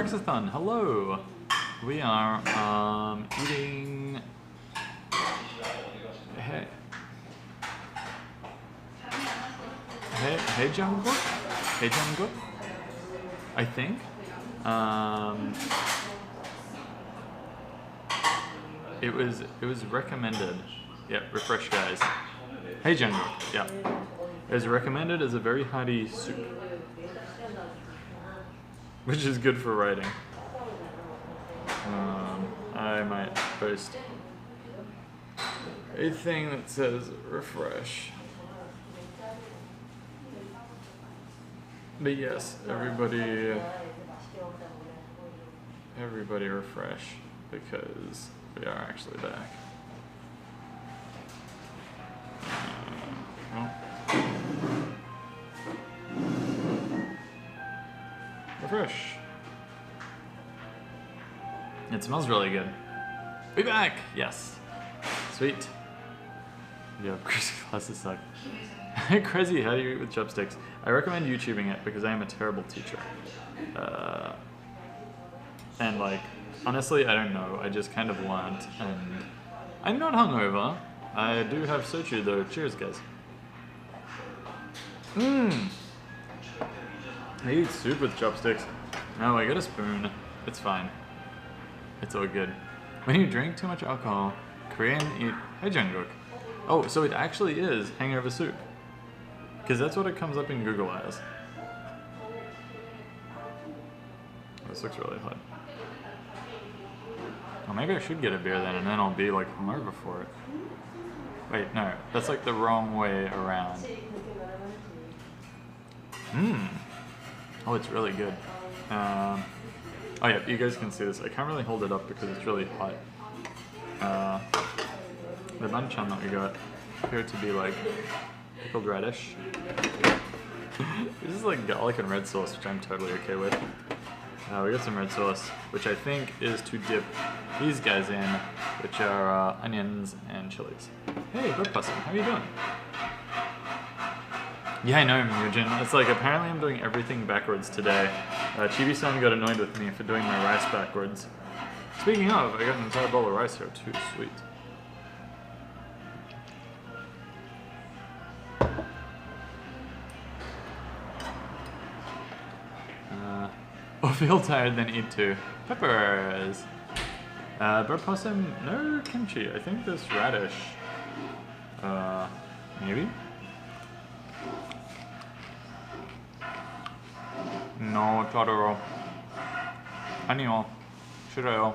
Rexathon, hello. We are eating. Hey Jungkook, I think. It was recommended. Yeah, refresh guys. Hey Jungkook, yeah. It was recommended as a very hearty soup, which is good for writing. I might post a thing that says refresh. But yes, everybody refresh because we are actually back. Refresh. It smells really good. Be back! Yes. Sweet. Yeah, crazy classes suck. Crazy, how do you eat with chopsticks? I recommend YouTubing it because I am a terrible teacher. And like, honestly, I don't know. I just kind of learned, and I'm not hungover. I do have soju though. Cheers, guys. I eat soup with chopsticks. No, I got a spoon. It's fine. It's all good. When you drink too much alcohol, Korean eat. Hey Jungkook. Oh, so it actually is hangover soup. Because that's what it comes up in Google as. This looks really hot. Well, maybe I should get a beer then, and then I'll be like hungover for it. Wait, no, that's like the wrong way around. Oh, it's really good. Oh yeah, you guys can see this. I can't really hold it up because it's really hot. The banchan that we got appeared to be like pickled radish. This is like garlic and red sauce, which I'm totally okay with. We got some red sauce, which I think is to dip these guys in, which are onions and chilies. Hey, Bird Possum, how are you doing? Yeah, I know, Mugen. It's like, apparently I'm doing everything backwards today. Chibi-san got annoyed with me for doing my rice backwards. Speaking of, I got an entire bowl of rice here too, sweet. Feel tired, then eat two. Peppers! Bird Possum, no kimchi. I think this radish. Maybe? No, Totoro. Anio. Shireo.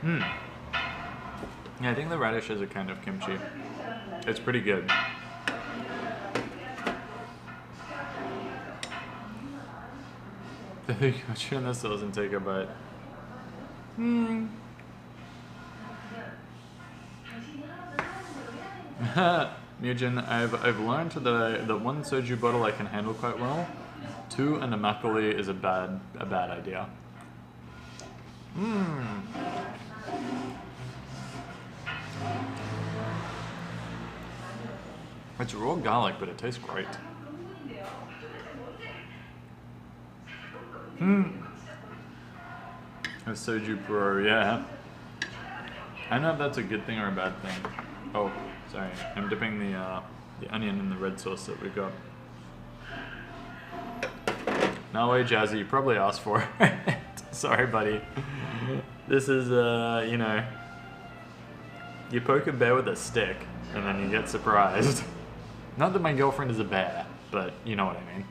Yeah, I think the radish is a kind of kimchi. It's pretty good. Turn the sauce and take a bite. Mugen, I've learned that one soju bottle I can handle quite well. 2 and a makgeolli is a bad idea. It's raw garlic, but it tastes great. A soju pro, yeah. I don't know if that's a good thing or a bad thing. Oh, sorry. I'm dipping the onion in the red sauce that we got. No way, Jazzy. You probably asked for it. Sorry, buddy. This is, you know, you poke a bear with a stick, and then you get surprised. Not that my girlfriend is a bear, but you know what I mean.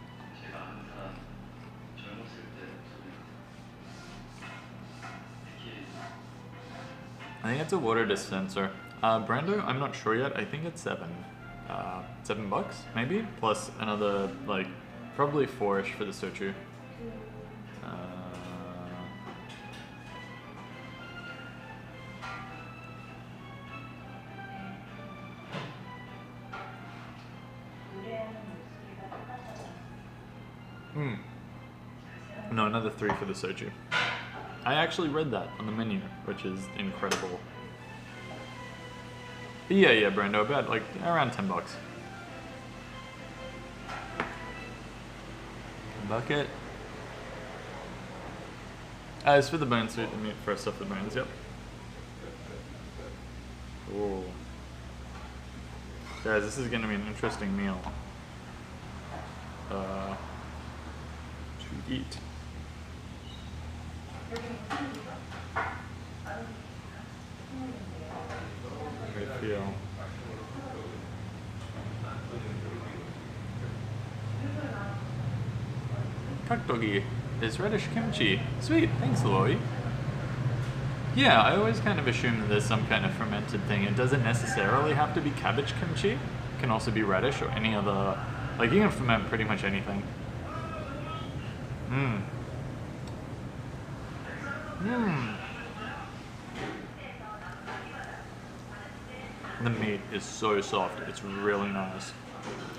I think it's a water dispenser. Brando, I'm not sure yet. I think it's $7. $7 maybe? Plus another, like, probably 4-ish for the soju. No, another 3 for the soju. I actually read that on the menu, which is incredible. But yeah, Brando, about like around $10. Bucket. It's for the bones, so you meat first off the bones, yep. Ooh. Guys, this is gonna be an interesting meal. To eat. I feel. Kakdogi is reddish kimchi. Sweet, thanks, Loi. Yeah, I always kind of assume that there's some kind of fermented thing. It doesn't necessarily have to be cabbage kimchi. It can also be reddish or any other. Like, you can ferment pretty much anything. Mmm. Mmm. The meat is so soft. It's really nice.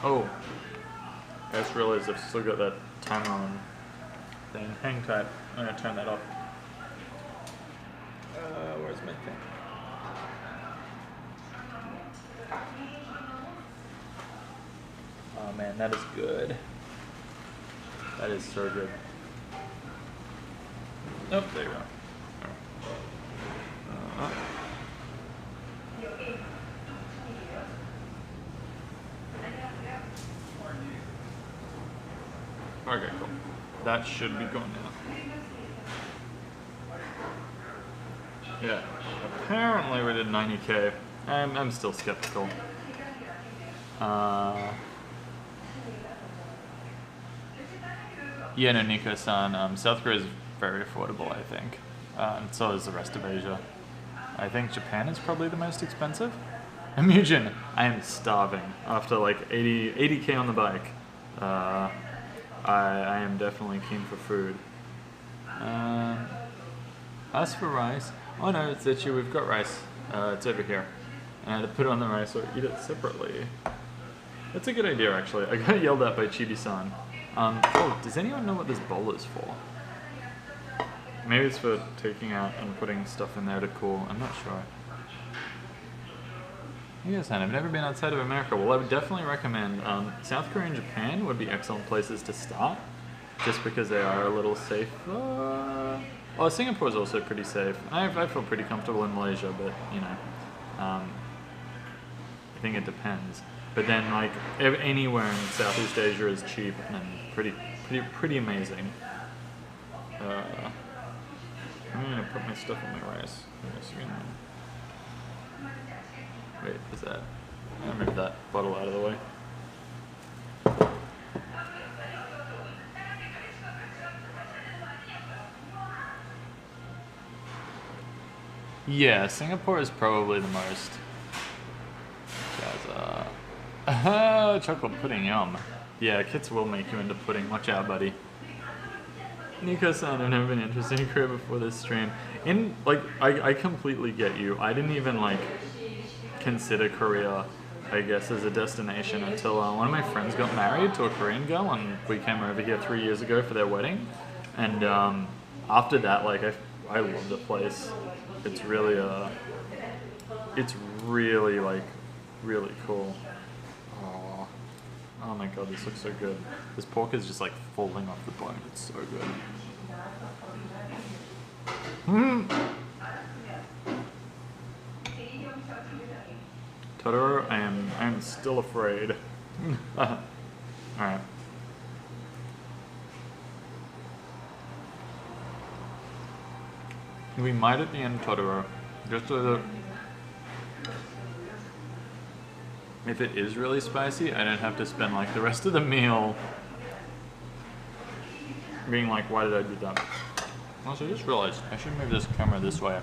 Oh. I just realized I've still got that timer on thing. Hang tight. I'm gonna turn that off. Where's my thing? Oh man, that is good. That is so good. Oh, there you go. Okay, cool. That should be going now. Yeah. Apparently we did 90K. I'm still skeptical. Yeah, no, Nico-san, South Korea is very affordable, I think. And so is the rest of Asia. I think Japan is probably the most expensive. Imagine, I am starving after like 80K on the bike. I am definitely keen for food. As for rice, oh no, it's actually, we've got rice. It's over here. And I had to put it on the rice or eat it separately. That's a good idea, actually. I got yelled at by Chibi-san. Oh, does anyone know what this bowl is for? Maybe it's for taking out and putting stuff in there to cool. I'm not sure. Yes, and I've never been outside of America. Well, I would definitely recommend South Korea and Japan would be excellent places to start, just because they are a little safer. Oh, Singapore is also pretty safe. I feel pretty comfortable in Malaysia, but you know, I think it depends. But then, like, anywhere in Southeast Asia is cheap and pretty amazing. I'm gonna put my stuff in my rice. Wait, is that? I'll move that bottle out of the way. Yeah, Singapore is probably the most. Chocolate pudding, yum. Yeah, kits will make you into pudding. Watch out, buddy. Nico-san, I've never been interested in Korea before this stream. I completely get you. I didn't even, like, consider Korea, I guess, as a destination until one of my friends got married to a Korean girl, and we came over here 3 years ago for their wedding. And after that, like, I love the place. It's really, like, really cool. Oh my god, this looks so good. This pork is just like falling off the bone. It's so good. Totoro, I am still afraid. Alright. We might at the end Totoro. Just so that if it is really spicy, I don't have to spend like the rest of the meal being like, why did I do that? Also, I just realized I should move this camera this way.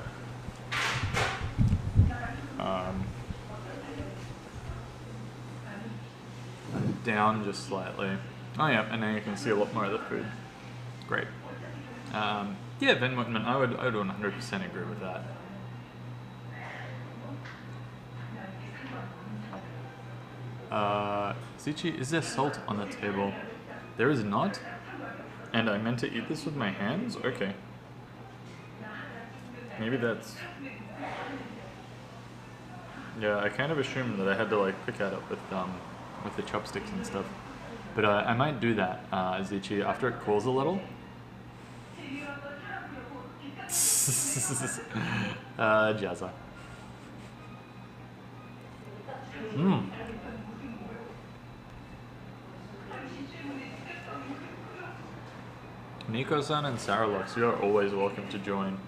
Down just slightly. Oh yeah, and now you can see a lot more of the food. Great. Yeah, Ben Whitman, I would 100% agree with that. Zichi, is there salt on the table? There is not. And I meant to eat this with my hands? Okay. Maybe that's... Yeah, I kind of assumed that I had to like pick at it with the chopsticks and stuff. But I might do that, Zichi, after it cools a little. Jazza. Nico-san and Saralux, you're always welcome to join.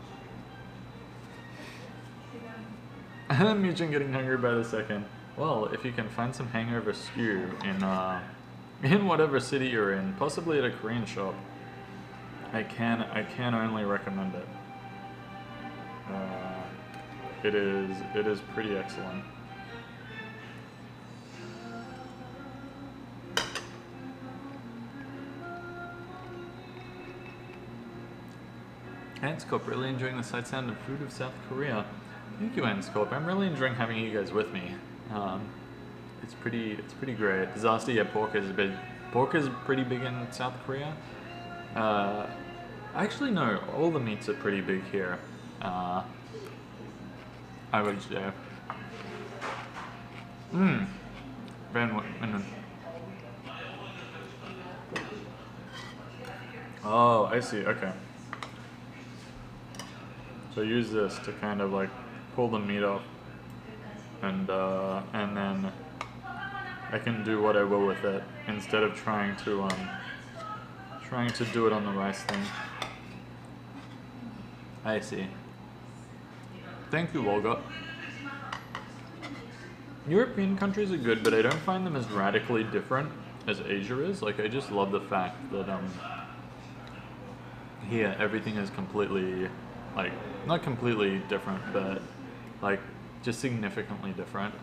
Mujin getting hungry by the second. Well, if you can find some hangover stew in whatever city you're in, possibly at a Korean shop, I can only recommend it. It is pretty excellent. Anscorp, really enjoying the sight, sound, and food of South Korea. Thank you, Anscorp. I'm really enjoying having you guys with me. It's pretty great. Disaster, yeah, pork is pretty big in South Korea. Actually, no, all the meats are pretty big here. I would say. Oh, I see. Okay. So use this to kind of like pull the meat off, and then I can do what I will with it instead of trying to do it on the rice thing. I see. Thank you, Olga. European countries are good, but I don't find them as radically different as Asia is. Like, I just love the fact that here everything is completely, like, not completely different, but like just significantly different.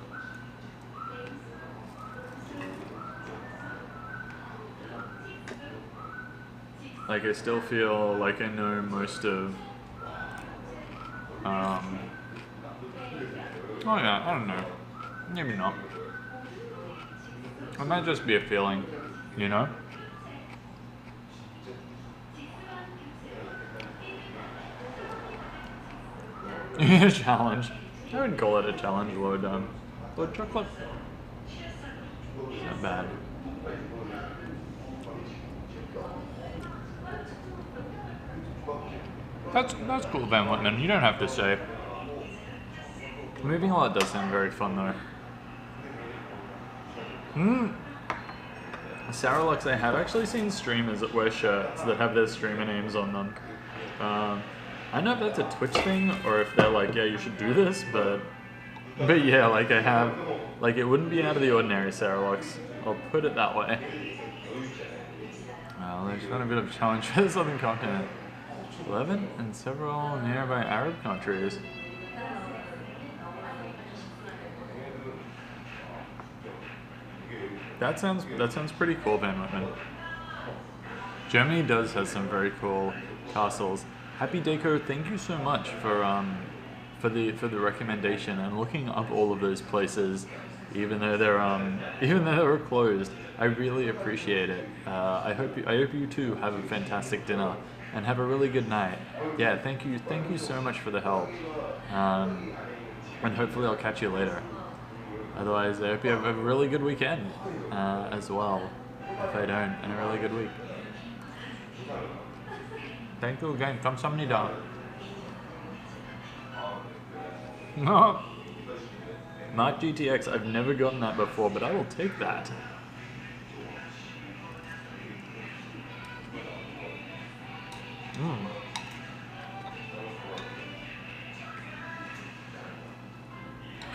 Like, I still feel like I know most of oh yeah, I don't know. Maybe not. It might just be a feeling, you know? Challenge. I wouldn't call it a challenge, load chocolate. Not bad. That's cool, Van Whitman. You don't have to say. Moving a lot does sound very fun, though. Saralux, I have actually seen streamers that wear shirts that have their streamer names on them. I don't know if that's a Twitch thing or if they're like, yeah, you should do this, but yeah, like I have, like it wouldn't be out of the ordinary, Saralux. I'll put it that way. Well, there's been a bit of a challenge for the Southern continent. 11 and several nearby Arab countries. That sounds pretty cool, Van Whitman. Germany does have some very cool castles. Happy Deco, thank you so much for the recommendation and looking up all of those places, even though they're closed. I really appreciate it. I hope you too have a fantastic dinner and have a really good night. Yeah, thank you so much for the help. And hopefully I'll catch you later. Otherwise, I hope you have a really good weekend as well. If I don't, and a really good week. Thank you again. 감사합니다. No. Mark GTX, I've never gotten that before, but I will take that.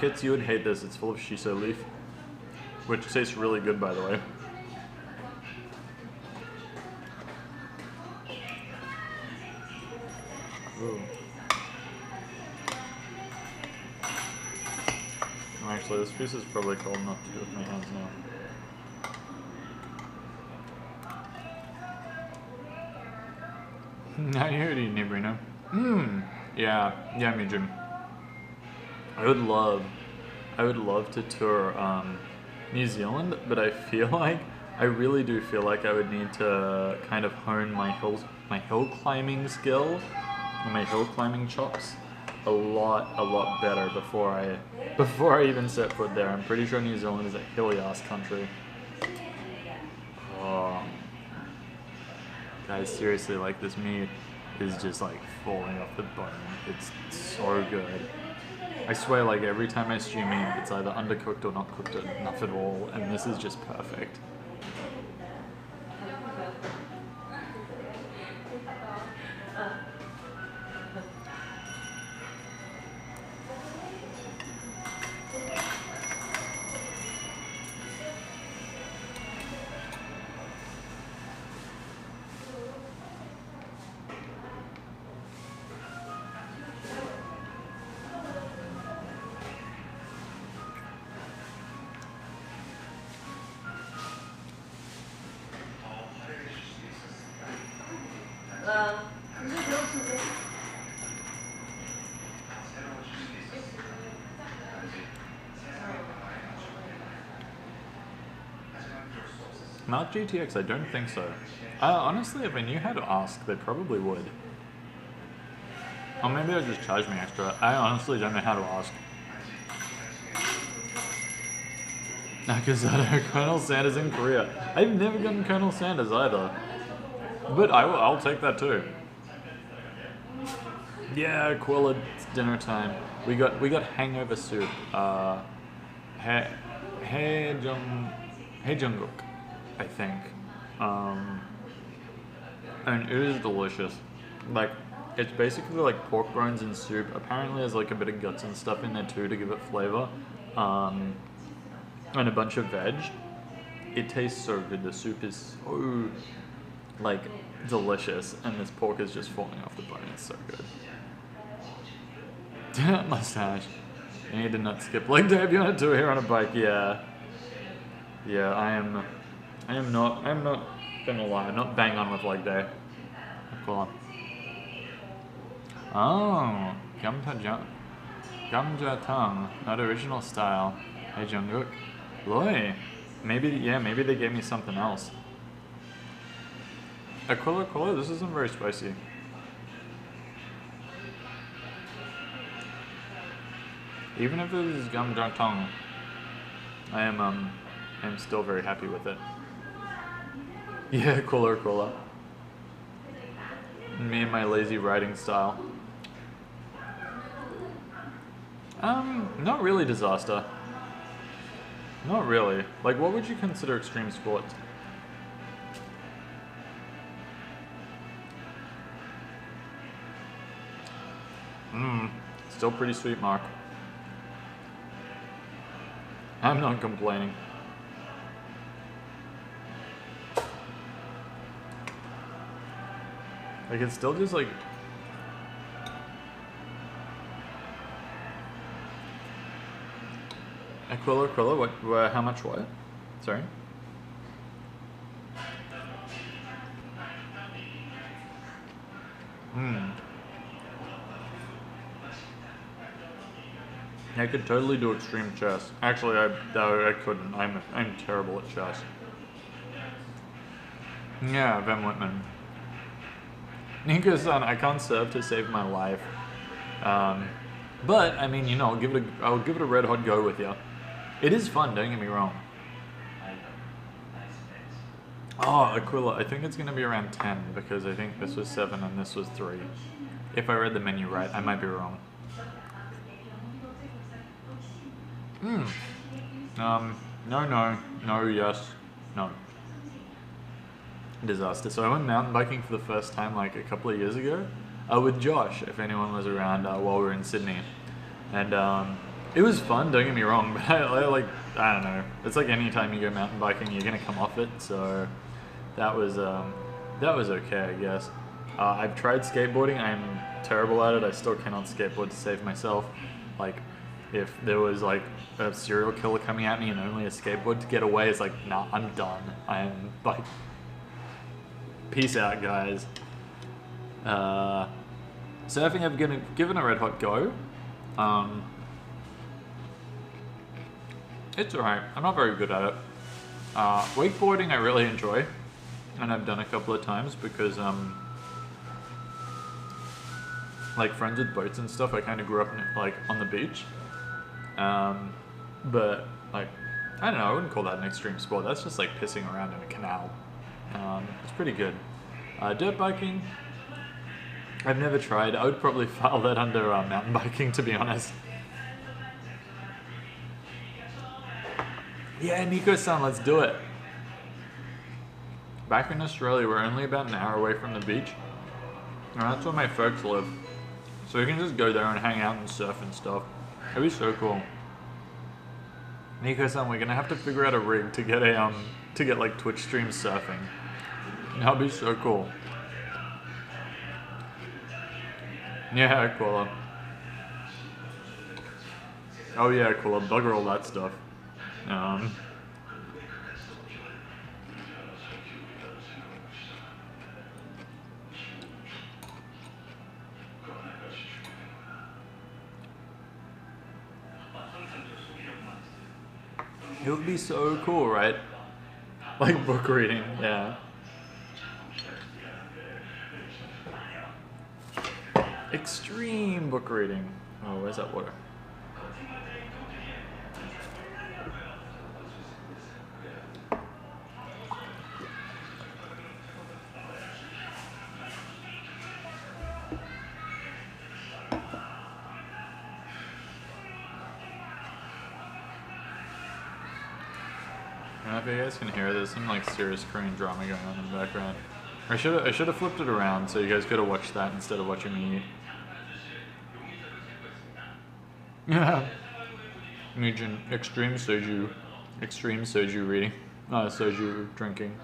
Kits, you would hate this. It's full of shiso leaf, which tastes really good, by the way. Ooh. Actually, this piece is probably cold enough to do with my hands now. I heard you, Nibrino. Yeah, me, Jim. I would love to tour New Zealand, but I really do feel like I would need to kind of hone my hill climbing skill, and my hill climbing chops a lot better before I even set foot there. I'm pretty sure New Zealand is a hilly ass country. Oh, guys, seriously, like this meat is just like falling off the bone. It's so good. I swear, like every time I stream in, it's either undercooked or not cooked enough at all, and this is just perfect. Not GTX, I don't think so. Honestly, if I knew how to ask, they probably would. Or maybe they'll just charge me extra. I honestly don't know how to ask. Nakazato, Colonel Sanders in Korea. I've never gotten Colonel Sanders either. But I'll take that too. Yeah, Quilla, it's dinner time. We got hangover soup. Haejungguk, I think. And it is delicious. Like, it's basically like pork bones and soup. Apparently there's like a bit of guts and stuff in there too to give it flavor. And a bunch of veg. It tastes so good. The soup is so, like, delicious. And this pork is just falling off the bone. It's so good. Mustache. You need to not skip leg day if you want to do it here on a bike. Yeah. Yeah, I am not gonna lie, I'm not bang on with leg day. Cool. Oh, Gamjatang, not original style. Hey Jungkook. Loy. Maybe they gave me something else. Aquila, this isn't very spicy. Even if it is Gamjatang, I am still very happy with it. Yeah, cooler. Me and my lazy riding style. Not really disaster. Not really. Like, what would you consider extreme sports? Still pretty sweet, Mark. I'm not complaining. Like, it's still just like... Aquila, what, how much what? Sorry? I could totally do extreme chess. Actually, I couldn't. I'm terrible at chess. Yeah, Van Whitman. Nico-san, I can't serve to save my life. But I mean, you know, I'll give it a red hot go with you. It is fun, don't get me wrong. Oh, Aquila, I think it's gonna be around 10 because I think this was 7 and this was 3. If I read the menu right, I might be wrong. No, yes, no. Disaster. So I went mountain biking for the first time like a couple of years ago with Josh, if anyone was around while we were in Sydney. And it was fun, don't get me wrong, but I don't know. It's like any time you go mountain biking, you're gonna come off it. So that was okay, I guess. I've tried skateboarding. I'm terrible at it. I still cannot skateboard to save myself. Like, if there was like a serial killer coming at me and only a skateboard to get away, it's like, nah, I'm done. I'm like, peace out, guys. Surfing, I've given a red hot go. It's alright. I'm not very good at it. Wakeboarding I really enjoy, and I've done a couple of times because like friends with boats and stuff. I kind of grew up like on the beach, but like I don't know. I wouldn't call that an extreme sport. That's just like pissing around in a canal. It's pretty good. Dirt biking. I've never tried. I would probably file that under mountain biking, to be honest. Yeah, Nico-san, let's do it. Back in Australia, we're only about an hour away from the beach. And that's where my folks live. So we can just go there and hang out and surf and stuff. It'd be so cool. Nico-san, we're gonna have to figure out a rig to get like Twitch stream surfing. That'd be so cool. Yeah, Koala. Oh yeah, Koala, bugger all that stuff. It would be so cool, right? Like book reading, yeah. Extreme book reading. Oh, where's that water? I don't know if you guys can hear, there's some like serious Korean drama going on in the background. I should have flipped it around so you guys could have watched that instead of watching me eat. Yeah. Imagine extreme soju reading. Soju drinking.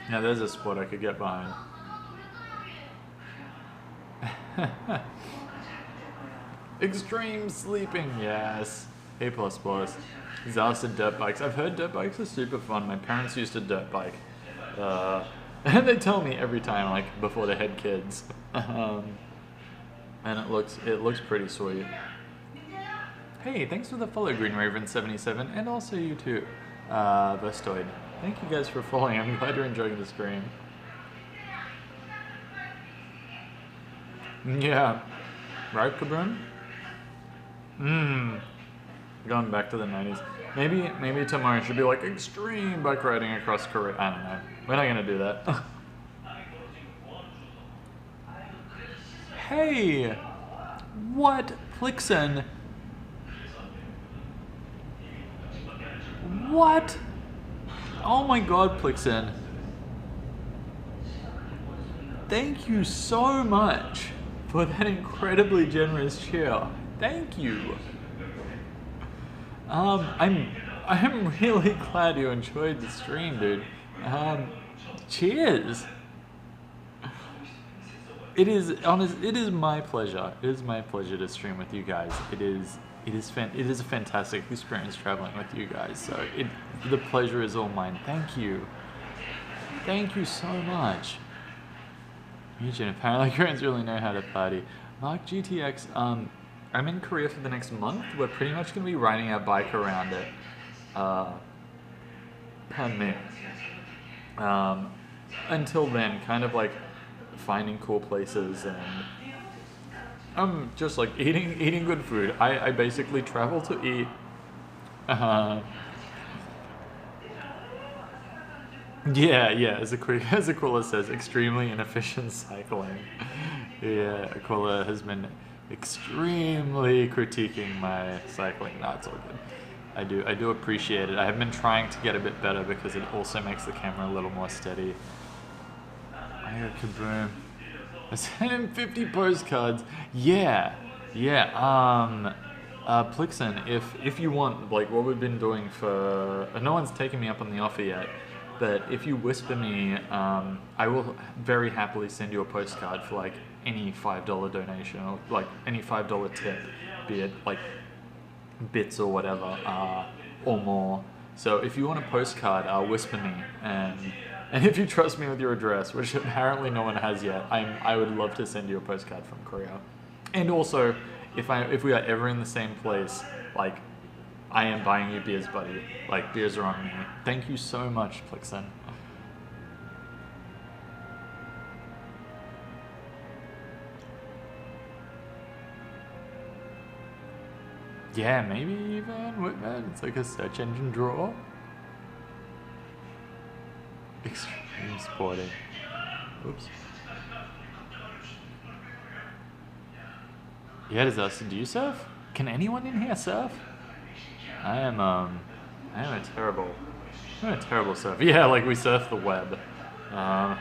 Yeah, there's a spot I could get behind. Extreme sleeping, yes. A++. Exhausted dirt bikes. I've heard dirt bikes are super fun. My parents used to dirt bike. And they tell me every time, like, before they had kids. And it looks pretty sweet. Hey, thanks for the follow, Green Raven 77, and also you too, Vestoid. Thank you guys for following. I'm glad you're enjoying the stream. Yeah. Right, Kaboom? Going back to the 90s. Maybe tomorrow should be like extreme bike riding across Korea. I don't know. We're not gonna do that. Hey! What? Plixen? What? Oh my god, Plixen. Thank you so much for that incredibly generous cheer. Thank you. I'm really glad you enjoyed the stream, dude. Cheers. It is my pleasure. It is my pleasure to stream with you guys. It is a fantastic experience traveling with you guys. So the pleasure is all mine. Thank you. Thank you so much. Eugene, apparently Koreans really know how to party. Mark GTX, I'm in Korea for the next month. We're pretty much going to be riding our bike around it. Pardon me. Until then, kind of like finding cool places and just like eating good food. I basically travel to eat. Yeah, as Aquila says, extremely inefficient cycling. Yeah, Aquila has been extremely critiquing my cycling. No, it's all good. I do appreciate it. I have been trying to get a bit better because it also makes the camera a little more steady. I got kaboom. I sent him 50 postcards. Yeah. Plixen, if you want, like what we've been doing for, no one's taken me up on the offer yet, but if you whisper me, I will very happily send you a postcard for like any $5 donation or like any $5 tip, be it like bits or whatever, or more. So if you want a postcard, whisper me, and if you trust me with your address, which apparently no one has yet, I would love to send you a postcard from Korea. And also, if we are ever in the same place, like I am buying you beers, buddy. Like beers are on me. Thank you so much, Plixen. Yeah, maybe even Whitman. It's like a search engine drawer. Extreme sporting. Oops. Yeah, do you surf? Can anyone in here surf? I am a terrible surfer. Yeah, like we surf the web. I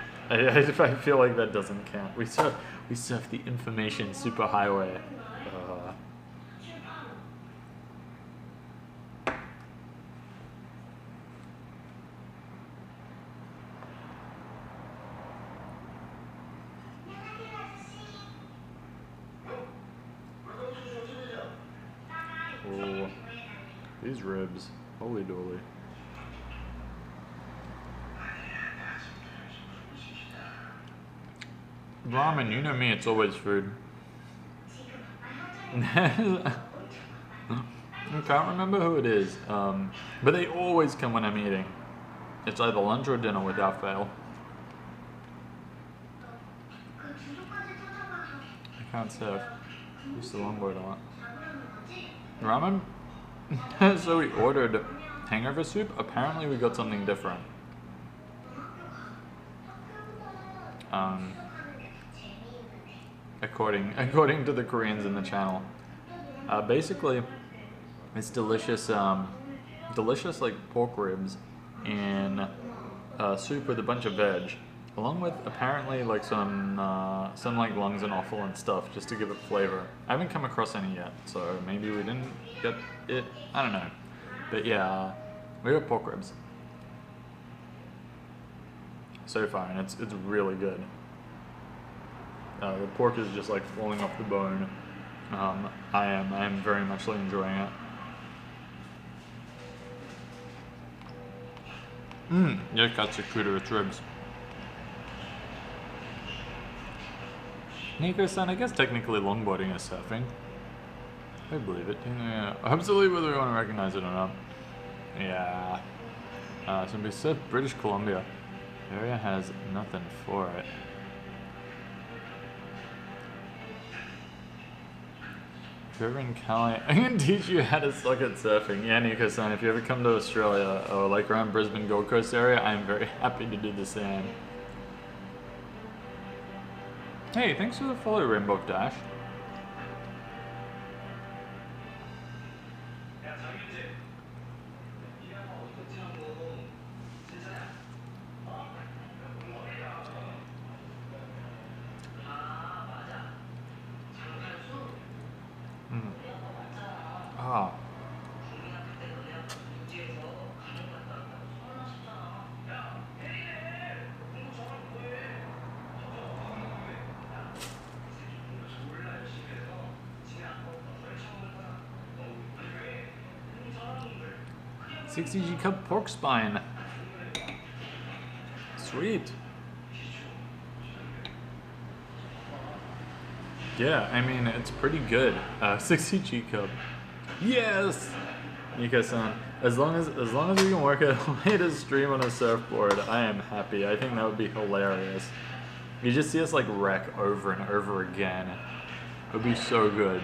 feel like that doesn't count. We surf the information superhighway. Oh, these ribs, holy dooly. Ramen, you know me, it's always food. I can't remember who it is, but they always come when I'm eating. It's either lunch or dinner without fail. I can't surf. Used to longboard a lot. Ramen? So we ordered hangover soup. Apparently we got something different. According to the Koreans in the channel. Basically, it's delicious like pork ribs in soup with a bunch of veg, along with apparently like some like lungs and offal and stuff, just to give it flavor. I haven't come across any yet, so maybe we didn't get it. I don't know, but yeah, we got pork ribs so far, and it's really good. The pork is just like falling off the bone. I am very much enjoying it. Yeah, katsukudo, it's ribs. Nico-san, I guess technically longboarding is surfing. I believe it. Yeah, absolutely, whether we want to recognize it or not. Yeah. So we surf British Columbia. The area has nothing for it. If you're ever in Cali, I can teach you how to suck at surfing. Yeah, Nico-san, if you ever come to Australia or like around Brisbane, Gold Coast area, I'm very happy to do the same. Hey, thanks for the follow, Rainbow Dash. Ah. $60G cup pork spine. Sweet. Yeah, I mean, it's pretty good. 60G cup. Yes! Nico-san, as long as we can work out a way to stream on a surfboard, I am happy. I think that would be hilarious. You just see us like wreck over and over again. It would be so good.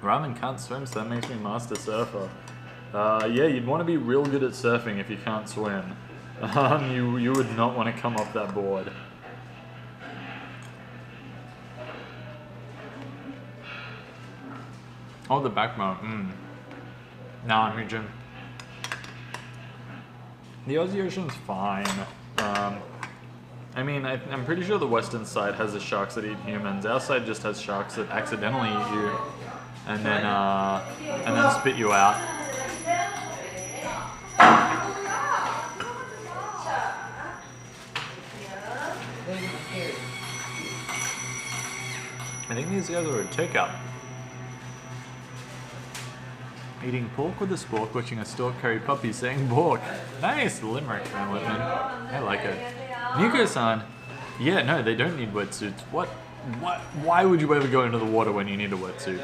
Ramen can't swim, so that makes me master surfer. Yeah, you'd want to be real good at surfing if you can't swim. You would not want to come off that board. Oh, the backbone. Nah, region. The Aussie Ocean's fine. I mean, I'm pretty sure the western side has the sharks that eat humans. Our side just has sharks that accidentally eat you, and then spit you out. I think these guys are a takeout. Eating pork with a spork, watching a stork carry puppies, saying bork. Nice Limerick, Van Whitman. I like it. Nico-san. Yeah, no, they don't need wetsuits. What? Why would you ever go into the water when you need a wetsuit?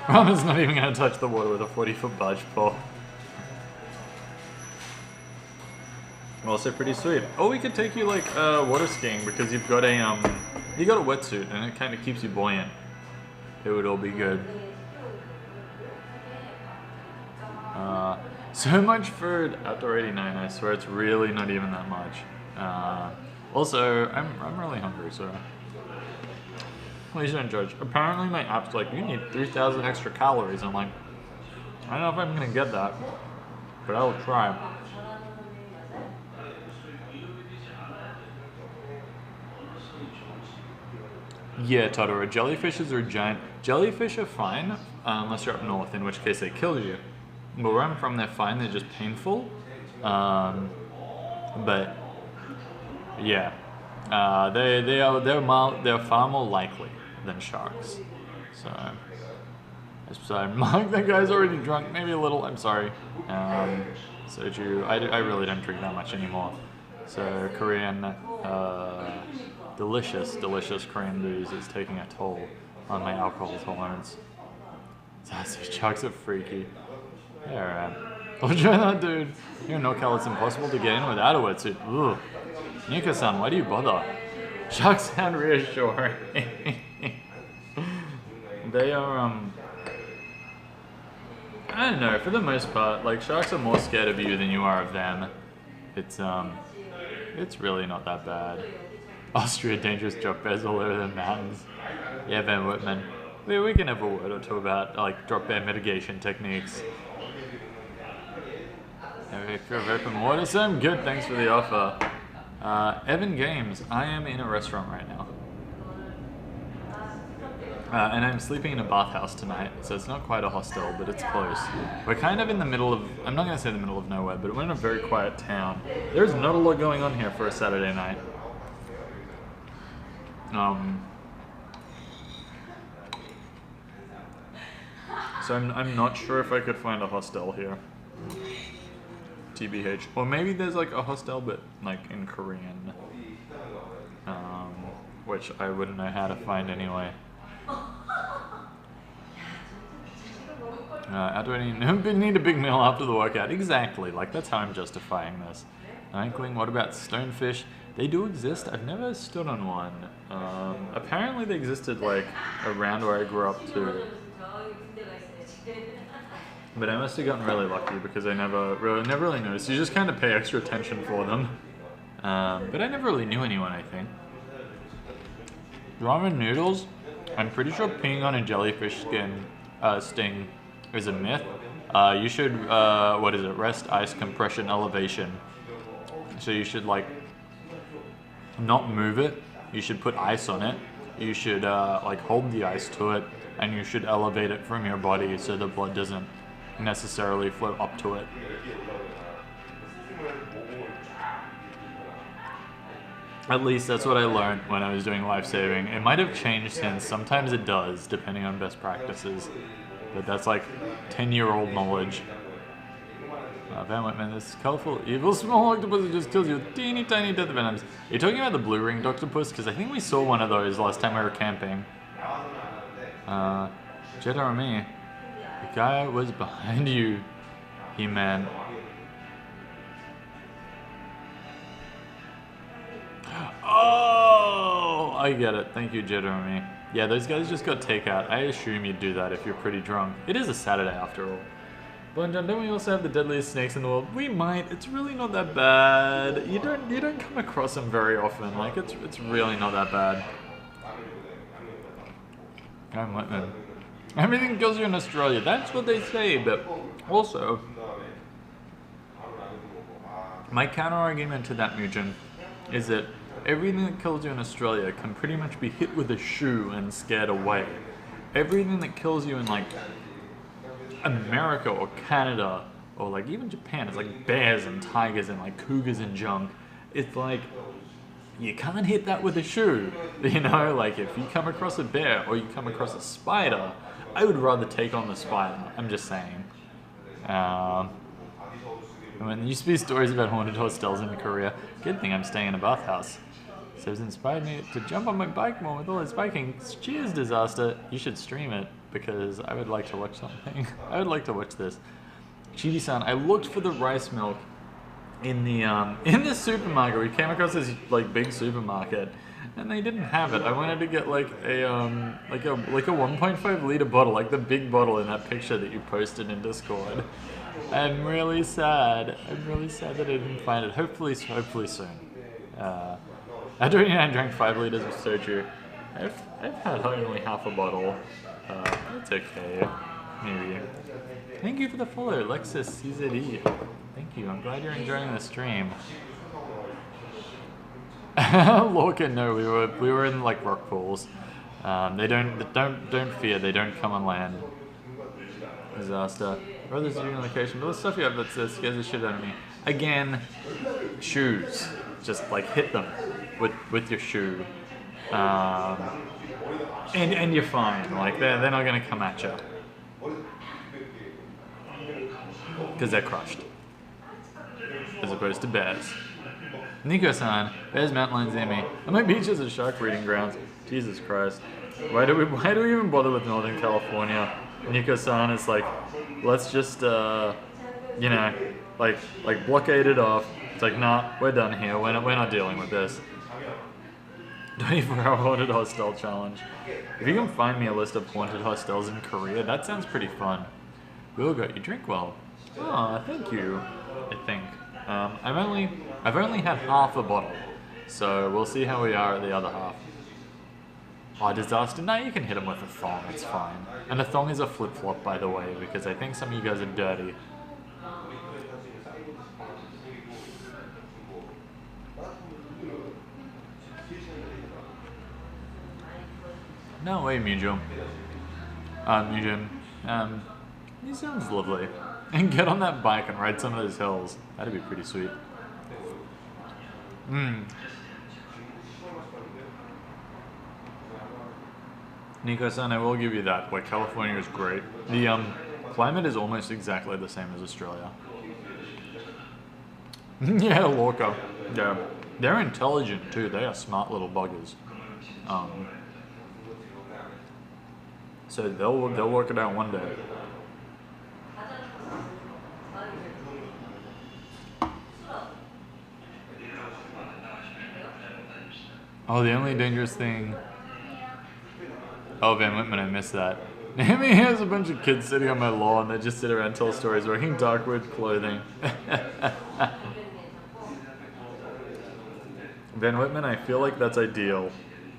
Ramen's not even going to touch the water with a 40-foot barge pole. Also pretty sweet. Oh, we could take you like water skiing because you've got a wetsuit and it kind of keeps you buoyant. It would all be good. So much for outdoor 89. I swear it's really not even that much. Also, I'm really hungry, so please don't judge. Apparently my app's like, you need 3,000 extra calories. I'm like, I don't know if I'm gonna get that, but I'll try. Yeah, Totoro, jellyfishes are giant. Jellyfish are fine, unless you're up north, in which case they kill you. But where I'm from, they're fine, they're just painful. But yeah, they're far more likely than sharks. So Mark, that guy's already drunk, maybe a little. I'm sorry. Soju, I really don't drink that much anymore. So Korean, delicious Korean booze is taking a toll on my alcohol tolerance. So sharks are freaky. Yeah, alright. I'll try that, dude. Here in NorCal, it's impossible to get in without a wetsuit. Ugh. Nika-san, why do you bother? Sharks sound reassuring. They are, I don't know, for the most part, like, sharks are more scared of you than you are of them. It's really not that bad. Austria, dangerous drop bears all over the mountains. Yeah, Van Whitman. We can have a word or two about, like, drop bear mitigation techniques. If you're open water, so I'm good, thanks for the offer. Evan Games, I am in a restaurant right now. And I'm sleeping in a bathhouse tonight, so it's not quite a hostel, but it's close. We're kind of in the middle of, I'm not going to say the middle of nowhere, but we're in a very quiet town. There's not a lot going on here for a Saturday night. So I'm not sure if I could find a hostel here. TBH. Or maybe there's like a hostel, but like in Korean. Which I wouldn't know how to find anyway. Do I need a big meal after the workout? Exactly, like that's how I'm justifying this. Inkling, what about stonefish? They do exist, I've never stood on one. Apparently they existed like around where I grew up too. But I must have gotten really lucky because I never really noticed. You just kind of pay extra attention for them. But I never really knew anyone, I think. Ramen noodles? I'm pretty sure peeing on a jellyfish sting is a myth. You should, rest, ice, compression, elevation. So you should like not move it. You should put ice on it. You should like hold the ice to it, and you should elevate it from your body so the blood doesn't necessarily flow up to it. At least that's what I learned when I was doing life saving. It might have changed since. Sometimes it does, depending on best practices. But that's like 10-year-old knowledge. Van Whitman, this colorful, evil small octopus that just kills you with teeny tiny death venoms. Are you talking about the blue-ringed octopus? Because I think we saw one of those last time we were camping. Jedi or me? The guy was behind you, he meant. Oh, I get it. Thank you, Jeremy. Yeah, those guys just got takeout. I assume you'd do that if you're pretty drunk. It is a Saturday after all. But don't we also have the deadliest snakes in the world? We might. It's really not that bad. You don't come across them very often. Like it's really not that bad. I'm like that. Everything kills you in Australia. That's what they say, but also my counter argument to that, Mugen, is that everything that kills you in Australia can pretty much be hit with a shoe and scared away. Everything that kills you in like America or Canada or like even Japan, it's like bears and tigers and like cougars and junk. It's like you can't hit that with a shoe. You know, like if you come across a bear or you come across a spider, I would rather take on the spider. I'm just saying. I mean, there used to be stories about haunted hostels in Korea. Good thing I'm staying in a bathhouse. So it's inspired me to jump on my bike more with all this biking. Cheers, disaster. You should stream it because I would like to watch something. I would like to watch this. Chibi-san, I looked for the rice milk in the supermarket. We came across this like big supermarket, and they didn't have it. I wanted to get like a 1.5 liter bottle, like the big bottle in that picture that you posted in Discord. I'm really sad. I'm really sad that I didn't find it. Hopefully soon. At 29, I drank 5 liters of soju. I've had only half a bottle. It's okay. Maybe. Thank you for the follow, Lexus CZE. Thank you. I'm glad you're enjoying the stream. Lorca, no, we were in like rock pools. They don't fear. They don't come on land. Disaster. Brothers doing location. But the stuff you have that scares the shit out of me. Again, shoes. Just like hit them with your shoe. And you're fine. Like they're not gonna come at you. Because they're crushed. As opposed to bears. Nico-san, bears mountain lions near me. And my beach is a shark breeding grounds. Jesus Christ. Why do we even bother with Northern California? Nico-san is like, let's just you know, like blockade it off. It's like, nah, we're done here. We're not dealing with this. 24-hour haunted hostel challenge. If you can find me a list of haunted hostels in Korea, that sounds pretty fun. Will got you drink well. Oh, thank you. I think. I've only had half a bottle, so we'll see how we are at the other half. Oh, disaster! No, you can hit him with a thong. It's fine. And a thong is a flip flop, by the way, because I think some of you guys are dirty. No way, Mujum. He sounds lovely. And get on that bike and ride some of those hills. That'd be pretty sweet. Nico-san, I will give you that. Like, California is great. The climate is almost exactly the same as Australia. Yeah, Lorca. Yeah. They're intelligent too. They are smart little buggers. So they'll work it out one day. Oh, the only dangerous thing. Oh, Van Whitman, I missed that. I mean, here's a bunch of kids sitting on my lawn that just sit around and tell stories wearing dark wood clothing. Van Whitman, I feel like that's ideal.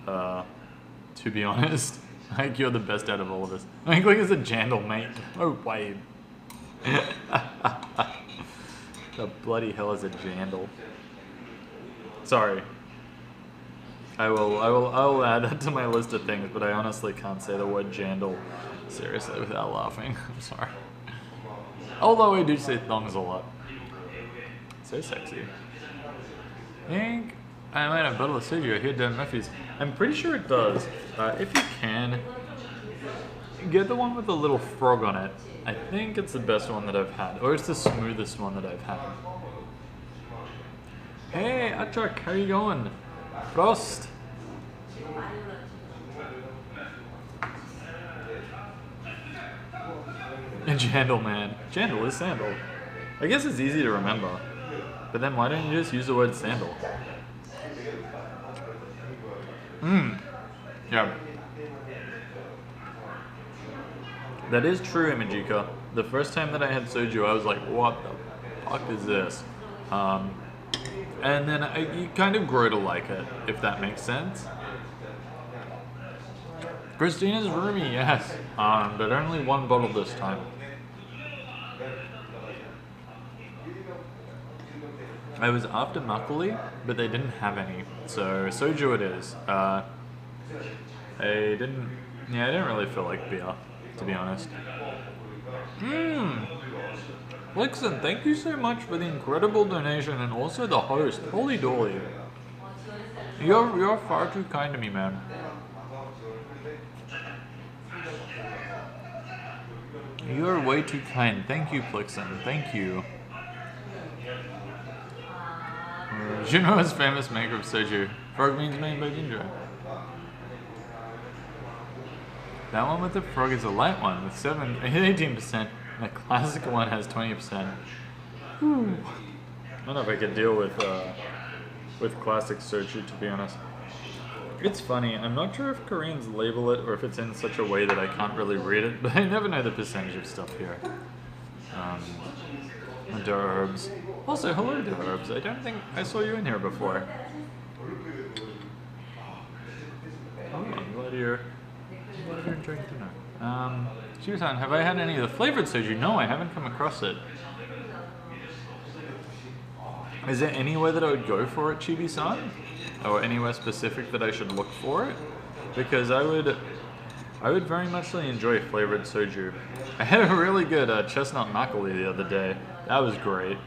To be honest. I think you're the best out of all of us. I think like it's a jandal, mate. No way. The bloody hell is a jandal? Sorry. I will add that to my list of things, but I honestly can't say the word jandal seriously without laughing. I'm sorry. Although I do say thongs a lot. So sexy. I think I might have bottle of soju here down Murphy's. I'm pretty sure it does. If you can, get the one with the little frog on it. I think it's the best one that I've had, or it's the smoothest one that I've had. Hey, Achak, how you going? Prost. And Jandal, man. Jandal is sandal. I guess it's easy to remember. But then why don't you just use the word sandal? Yeah. That is true, Imajika. The first time that I had soju, I was like, what the fuck is this? And then you kind of grow to like it, if that makes sense. Christina's roomy, yes. But only one bottle this time. I was after makgeolli, but they didn't have any. So soju it is. I didn't really feel like beer, to be honest. Lixon, thank you so much for the incredible donation and also the host. Holy dolly. You're far too kind to me, man. You're way too kind. Thank you, Plixon. Thank you. Juno is famous maker of soju. Frog means made by ginger. That one with the frog is a light one with 18%, and the classic one has 20%. Whew. I don't know if I could deal with classic soju, to be honest. It's funny, I'm not sure if Koreans label it or if it's in such a way that I can't really read it, but I never know the percentage of stuff here. Derbs. Also, hello Derbs. I don't think I saw you in here before. enjoying dinner? Shiba-san, have I had any of the flavored soju? No, I haven't come across it. Is there anywhere that I would go for it, Chibi-san? Or anywhere specific that I should look for it? Because I would very muchly enjoy flavored soju. I had a really good chestnut makgeolli the other day. That was great.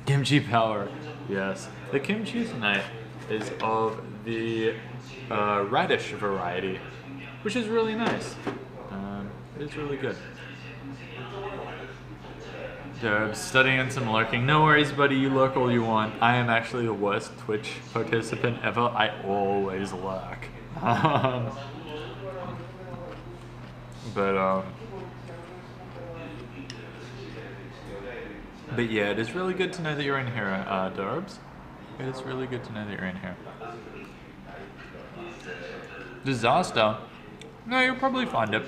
Kimchi power, yes. The kimchi tonight is of the radish variety, which is really nice. It's really good. Derbs, studying and some lurking. No worries, buddy, you lurk all you want. I am actually the worst Twitch participant ever. I always lurk. But yeah, it is really good to know that you're in here, Derbs. It is really good to know that you're in here. Disaster? No, you'll probably find it.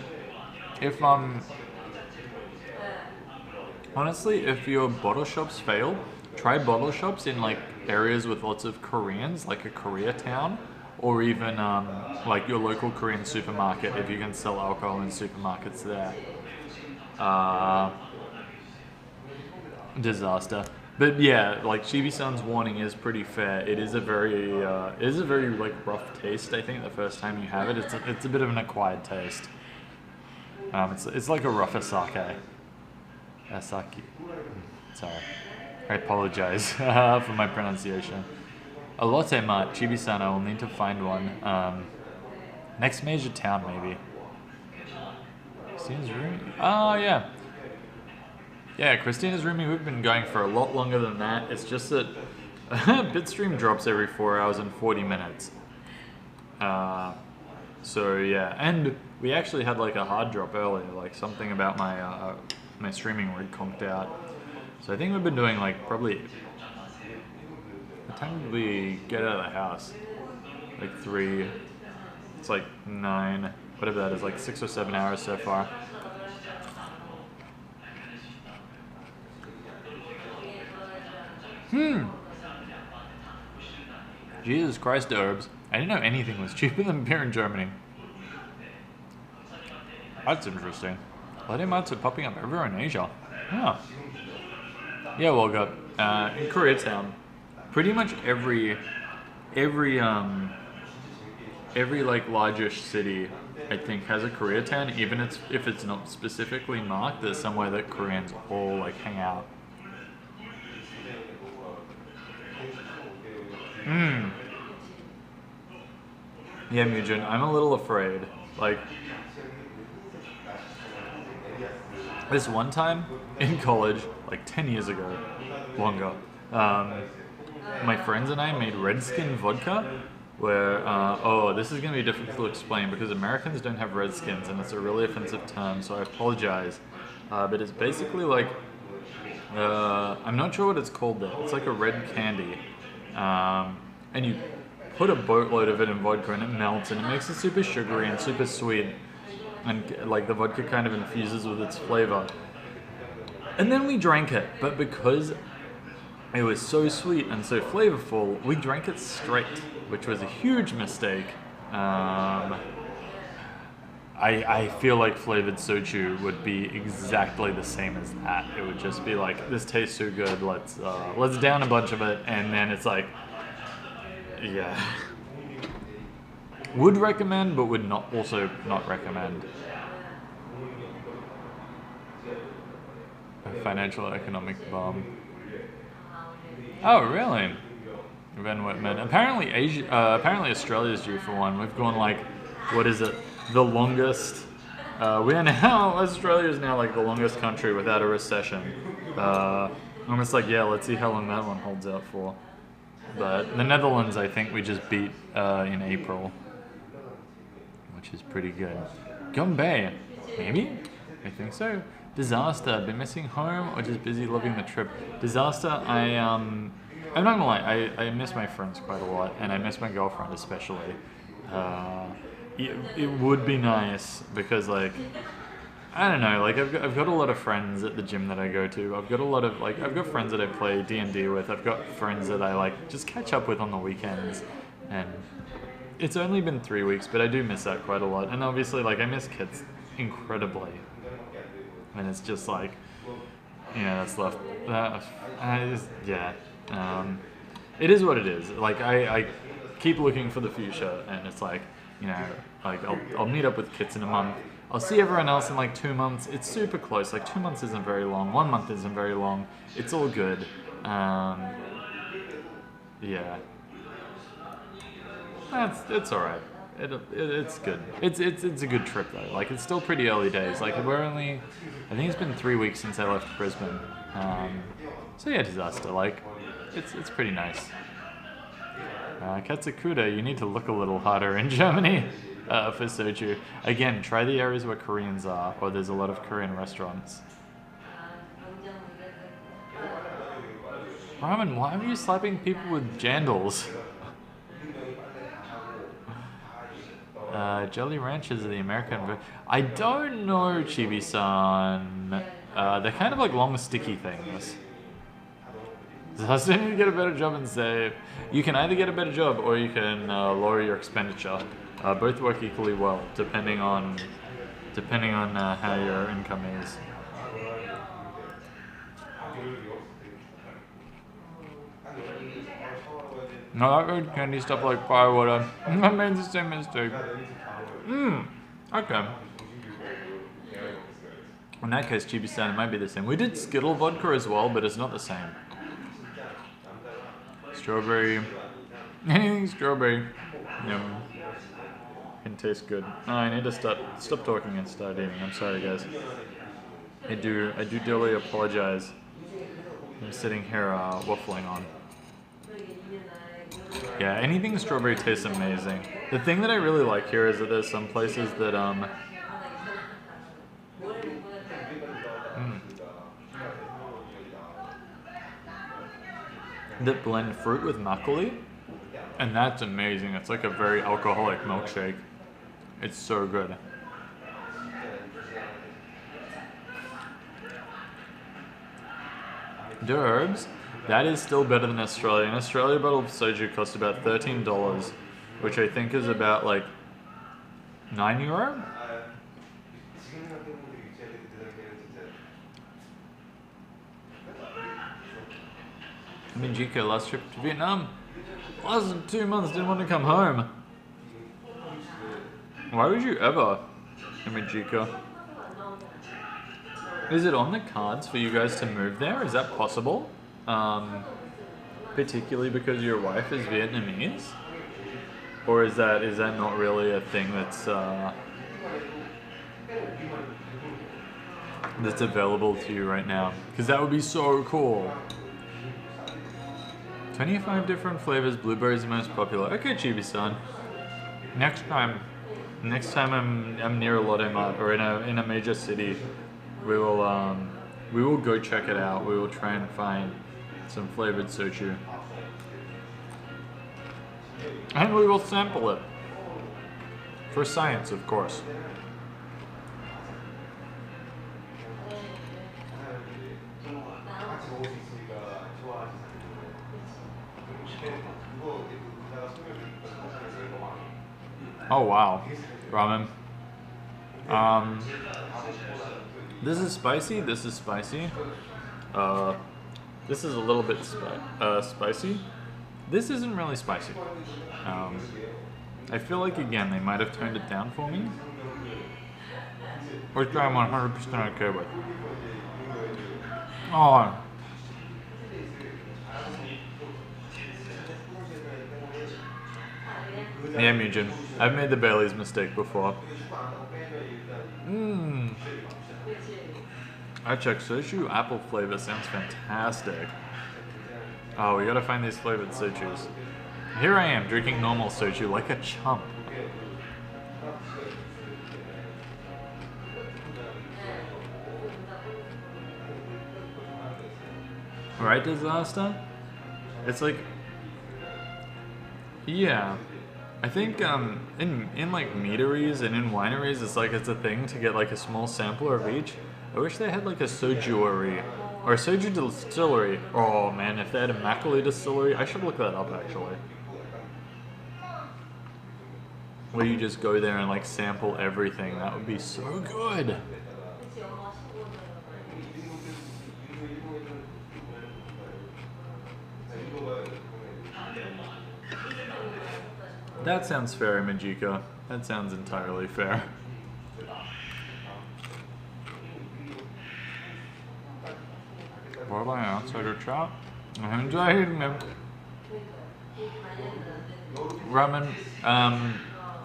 If, honestly, if your bottle shops fail, try bottle shops in like areas with lots of Koreans, like a Koreatown, or even like your local Korean supermarket if you can sell alcohol in supermarkets there. Disaster. But yeah, like Chibi-san's warning is pretty fair. It is a very like rough taste. I think the first time you have it, it's a bit of an acquired taste. It's like a rougher sake. Asaki. Sorry. I apologize for my pronunciation. A latte mart, Chibi-san, I will need to find one. Next major town, maybe. Christina's roomie? Oh, yeah. Yeah, Christina's roomie, we've been going for a lot longer than that. It's just that Bitstream drops every 4 hours and 40 minutes. So, yeah. And we actually had like a hard drop earlier, like something about my my streaming rig conked out. So I think we've been doing like probably... What time did we get out of the house? Like 3... It's like 9... Whatever that is, like 6 or 7 hours so far. Jesus Christ, herbs. I didn't know anything was cheaper than beer in Germany. That's interesting. Latte marts are popping up everywhere in Asia. Huh. Yeah, Wolga. In Koreatown, pretty much every like largish city, I think, has a Koreatown. Even if it's not specifically marked, there's somewhere that Koreans all like hang out. Yeah, Mujin, I'm a little afraid. Like, this one time in college, like 10 years ago, longer, my friends and I made Redskin vodka, where, this is going to be difficult to explain because Americans don't have Redskins and it's a really offensive term, so I apologize. But it's basically like, I'm not sure what it's called there. It's like a red candy. And you put a boatload of it in vodka and it melts and it makes it super sugary and super sweet. And like the vodka kind of infuses with its flavor. And then we drank it, but because it was so sweet and so flavorful, we drank it straight, which was a huge mistake. I feel like flavored soju would be exactly the same as that. It would just be like, this tastes so good, let's down a bunch of it, and then it's like, yeah. Would recommend, but would not recommend. A financial economic bomb. Oh, really? Van Whitman. Apparently Australia's due for one. We've gone like, what is it? The longest. Australia is now like the longest country without a recession. Almost like, yeah, let's see how long that one holds out for. But the Netherlands, I think we just beat in April, which is pretty good. Gombe, maybe? I think so. Disaster, been missing home or just busy loving the trip? Disaster, I'm not gonna lie, I miss my friends quite a lot, and I miss my girlfriend especially. It would be nice because, like, I don't know, like I've got a lot of friends at the gym that I go to. I've got friends that I play D&D with. I've got friends that I like just catch up with on the weekends, and it's only been 3 weeks, but I do miss that quite a lot. And obviously, like, I miss kids incredibly. And it's just like, that's left. Yeah. It is what it is. Like, I keep looking for the future, and it's like, like I'll meet up with kids in a month. I'll see everyone else in like 2 months. It's super close. Like 2 months isn't very long. 1 month isn't very long. It's all good. Yeah. It's all right. It's good. It's a good trip though. Like it's still pretty early days. Like I think it's been 3 weeks since I left Brisbane. So yeah, disaster. Like it's pretty nice. Katsukuda, you need to look a little harder in Germany for soju. Again, try the areas where Koreans are, or there's a lot of Korean restaurants. Ramen, why are you slapping people with jandals? Jelly Ranchers are the American I don't know, Chibi-san. They're kind of like long, sticky things. So I still need to get a better job and save. You can either get a better job or you can lower your expenditure. Both work equally well, depending on how your income is. No, that road candy stuff like firewater. I made the same mistake. Okay. In that case, Chibi-san, it might be the same. We did Skittle vodka as well, but it's not the same. Strawberry. Anything strawberry. Yum. Can taste good. Oh, I need to stop talking and start eating. I'm sorry, guys. I do dearly apologize. I'm sitting here waffling on. Yeah, anything strawberry tastes amazing. The thing that I really like here is that there's some places that that blend fruit with makgeolli, and that's amazing. It's like a very alcoholic milkshake. It's so good. Derbs, that is still better than Australia. In Australia, a bottle of soju costs about $13, which I think is about like €9. Minjiko, last trip to Vietnam. Less than 2 months, didn't want to come home. Why would you ever, Minjiko? Is it on the cards for you guys to move there? Is that possible? Particularly because your wife is Vietnamese? Or is that not really a thing that's available to you right now? Because that would be so cool. 25 different flavors, blueberries are most popular. Okay, Chibi-san. Next time I'm near a Lotte Mart or in a major city, we will go check it out. We will try and find some flavored soju. And we will sample it. For science, of course. Oh wow, ramen. This is spicy. This is spicy. This is a little bit spicy. This isn't really spicy. I feel like again they might have toned it down for me, which I'm 100% okay with. Oh. Yeah, Mujin. I've made the Bailey's mistake before. I checked soju apple flavor. Sounds fantastic. Oh, we gotta find these flavored sojus. Here I am drinking normal soju like a chump. Right, disaster? It's like, yeah. I think in like meaderies and in wineries, it's a thing to get like a small sampler of each. I wish they had like a sojuery or a soju distillery. Oh man, if they had a makgeolli distillery, I should look that up actually. where you just go there and like sample everything. That would be so good. That sounds fair, Majika. That sounds entirely fair. What about outsider chat? Ramen,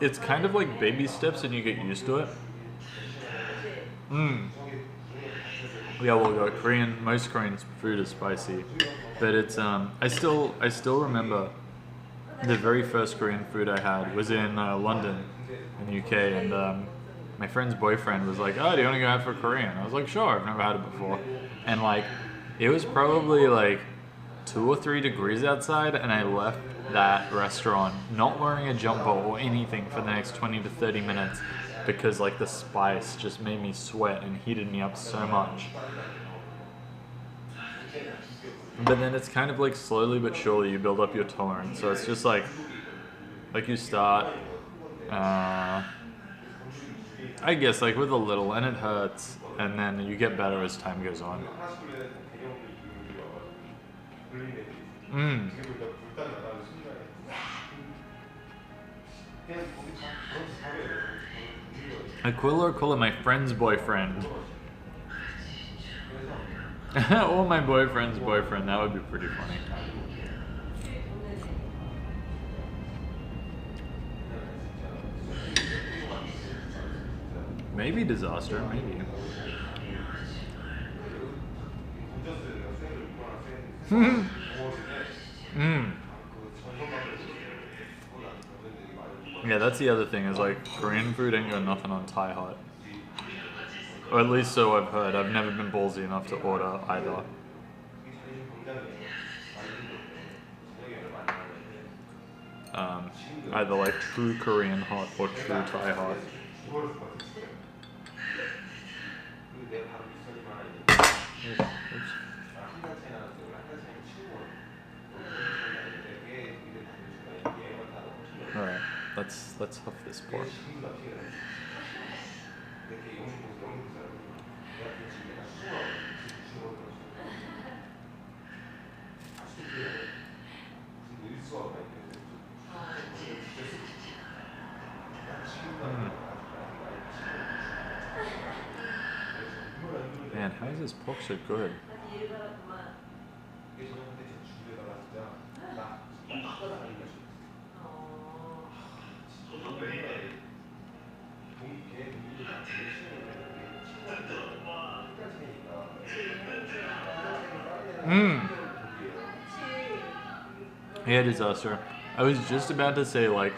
it's kind of like baby steps and you get used to it. Yeah, well, most Korean food is spicy, but it's I still remember the very first Korean food I had was in London, in the UK, and my friend's boyfriend was like, "Oh, do you want to go out for Korean?" I was like, "Sure, I've never had it before," and like, it was probably like 2 or 3 degrees outside, and I left that restaurant not wearing a jumper or anything for the next 20 to 30 minutes because like the spice just made me sweat and heated me up so much. But then it's kind of like slowly but surely you build up your tolerance. So it's just like you start, I guess like with a little, and it hurts, and then you get better as time goes on. Aquila call it my friend's boyfriend. Or my boyfriend's boyfriend, that would be pretty funny. Maybe disaster, maybe. Yeah, that's the other thing, is like Korean food ain't got nothing on Thai hot. Or at least so I've heard. I've never been ballsy enough to order either. Either like true Korean hot or true Thai hot. Alright, let's huff this pork. Man, how is this pork so good? Yeah, disaster. I was just about to say, like,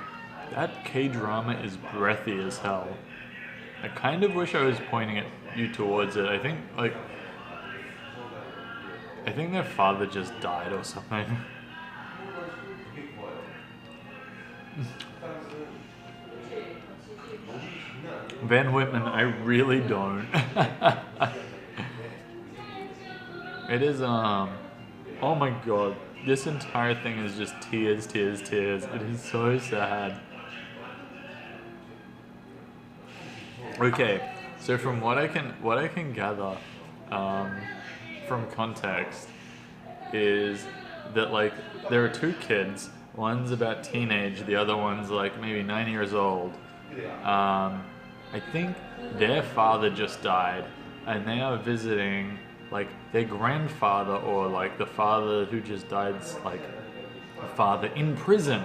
that K-drama is breathy as hell. I kind of wish I was pointing at you towards it. I think their father just died or something. Van Whitman, I really don't. It is, oh my god. This entire thing is just tears, tears, tears. It is so sad. Okay, so from what I can gather from context is that like there are 2 kids. One's about teenage, the other one's like maybe 9 years old. I think their father just died, and they are visiting like their grandfather, or like the father who just died's like father in prison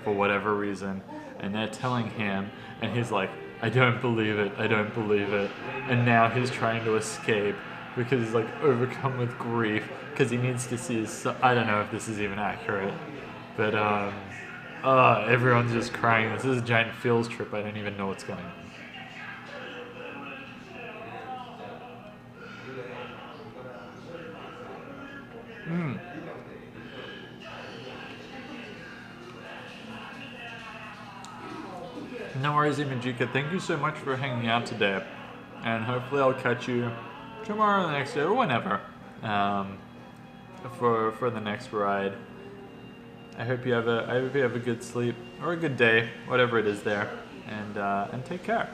for whatever reason, and they're telling him, and he's like, I don't believe it, I don't believe it. And now he's trying to escape because he's like overcome with grief because he needs to see his son. I don't know if this is even accurate, but everyone's just crying. This is a giant feels trip. I don't even know what's going on. No worries, Imajika. Thank you so much for hanging out today, and hopefully I'll catch you tomorrow, the next day, or whenever, for the next ride. I hope you have a good sleep or a good day, whatever it is there, and take care.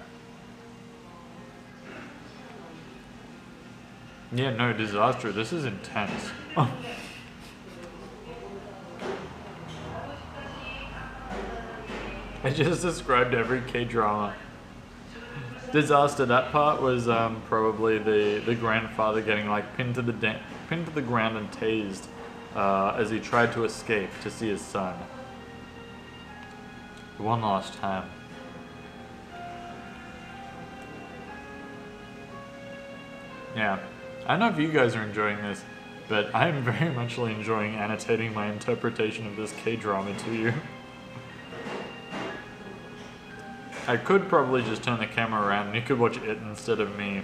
Yeah, no, disaster. This is intense. I just described every K-drama. Disaster. That part was probably the grandfather getting like pinned to the ground and tased as he tried to escape to see his son. One last time. Yeah. I don't know if you guys are enjoying this, but I'm very much enjoying annotating my interpretation of this K-drama to you. I could probably just turn the camera around and you could watch it instead of me,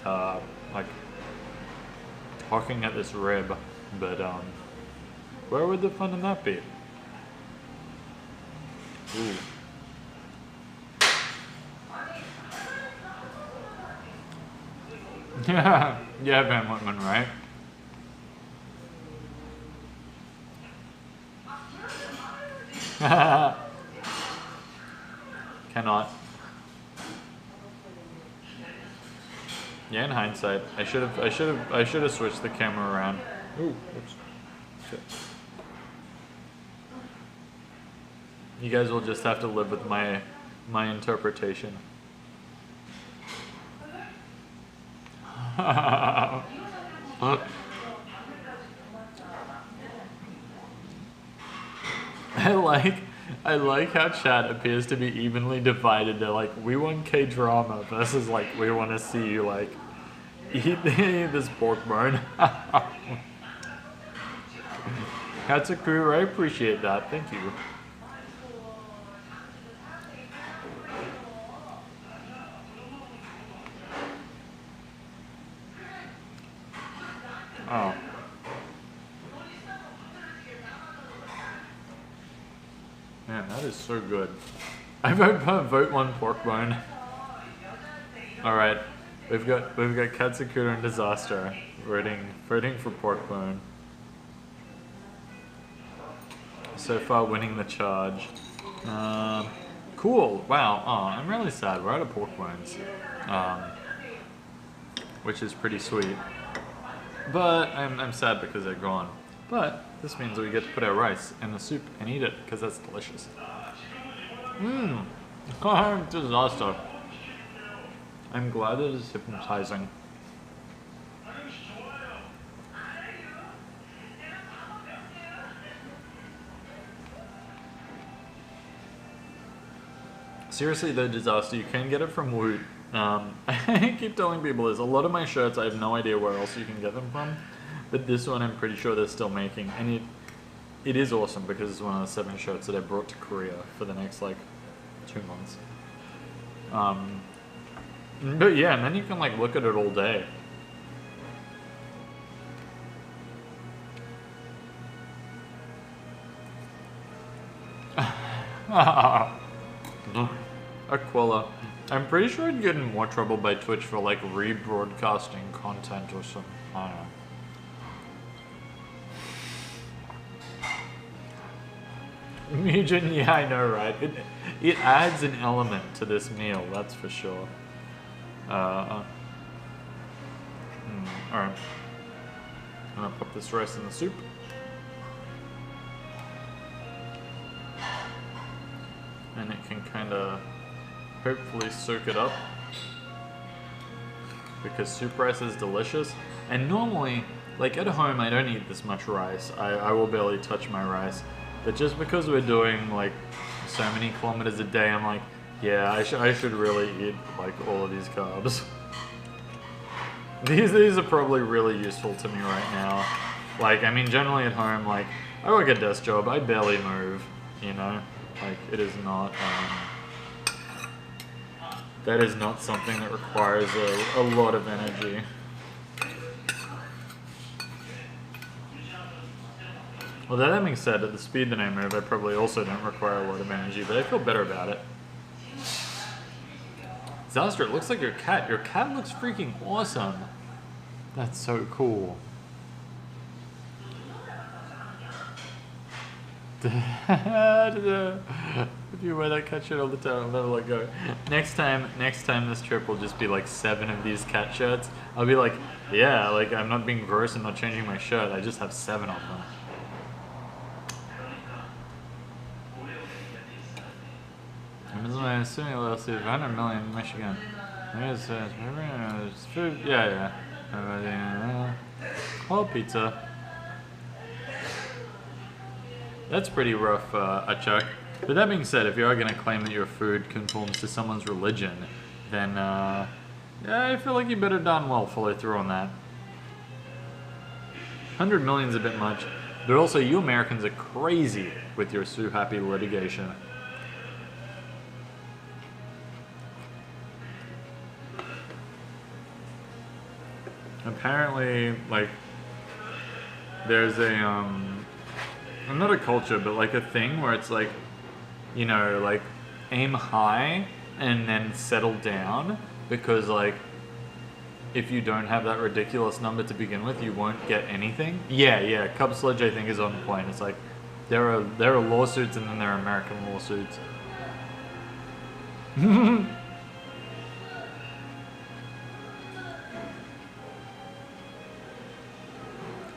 like, talking at this rib, but, where would the fun in that be? Ooh. Yeah, Van Whitman, right? Cannot. Yeah, in hindsight, I should have switched the camera around. Ooh, oops. Shit. You guys will just have to live with my interpretation. I like how chat appears to be evenly divided. They're like, we want K-drama versus like, we want to see you like eat this pork bone. Katsukuru, I appreciate that. Thank you. Oh. Man, that is so good. I vote one pork bone. Alright. We've got Katsukuru and Disaster voting for pork bone. So far winning the charge. Cool. Wow. Oh, I'm really sad. We're out of pork bones. Which is pretty sweet. But I'm sad because they're gone. But this means that we get to put our rice in the soup and eat it because that's delicious. Mmm. Disaster. I'm glad it is hypnotizing. Seriously though, Disaster, you can get it from Woot. I keep telling people this. A lot of my shirts, I have no idea where else you can get them from. But this one, I'm pretty sure they're still making. And it is awesome because it's one of the 7 shirts that I brought to Korea for the next, like, 2 months. But yeah, and then you can, like, look at it all day. Aquila. I'm pretty sure I'd get in more trouble by Twitch for, like, rebroadcasting content or something. I don't know. Mugen, yeah, I know, right? It adds an element to this meal, that's for sure. Alright. I'm gonna put this rice in the soup. And it can kind of hopefully soak it up. Because soup rice is delicious. And normally, like at home, I don't eat this much rice. I will barely touch my rice. But just because we're doing like so many kilometers a day, I'm like, yeah, I should really eat like all of these carbs. These are probably really useful to me right now. Like, I mean, generally at home, like, I work a desk job, I barely move, you know? Like, it is not, that is not something that requires a lot of energy. Well, that being said, at the speed that I move, I probably also don't require a lot of energy, but I feel better about it. Disaster, it looks like your cat. Your cat looks freaking awesome. That's so cool. If you wear that cat shirt all the time, I'll never let go. Next time this trip will just be like 7 of these cat shirts. I'll be like, yeah, like I'm not being gross and not changing my shirt. I just have 7 of them. I'm assuming let's see, 100 million in Michigan. Food, yeah. Oh, pizza. That's pretty rough, Chuck. But that being said, if you are going to claim that your food conforms to someone's religion, then yeah, I feel like you better darn well follow through on that. 100 million's a bit much, but also you Americans are crazy with your Sue Happy litigation. Apparently, like, there's a, not a culture, but like a thing where it's like, you know, like aim high and then settle down, because like if you don't have that ridiculous number to begin with, you won't get anything. Yeah, Cub Sledge I think is on point. It's like there are lawsuits and then there are American lawsuits.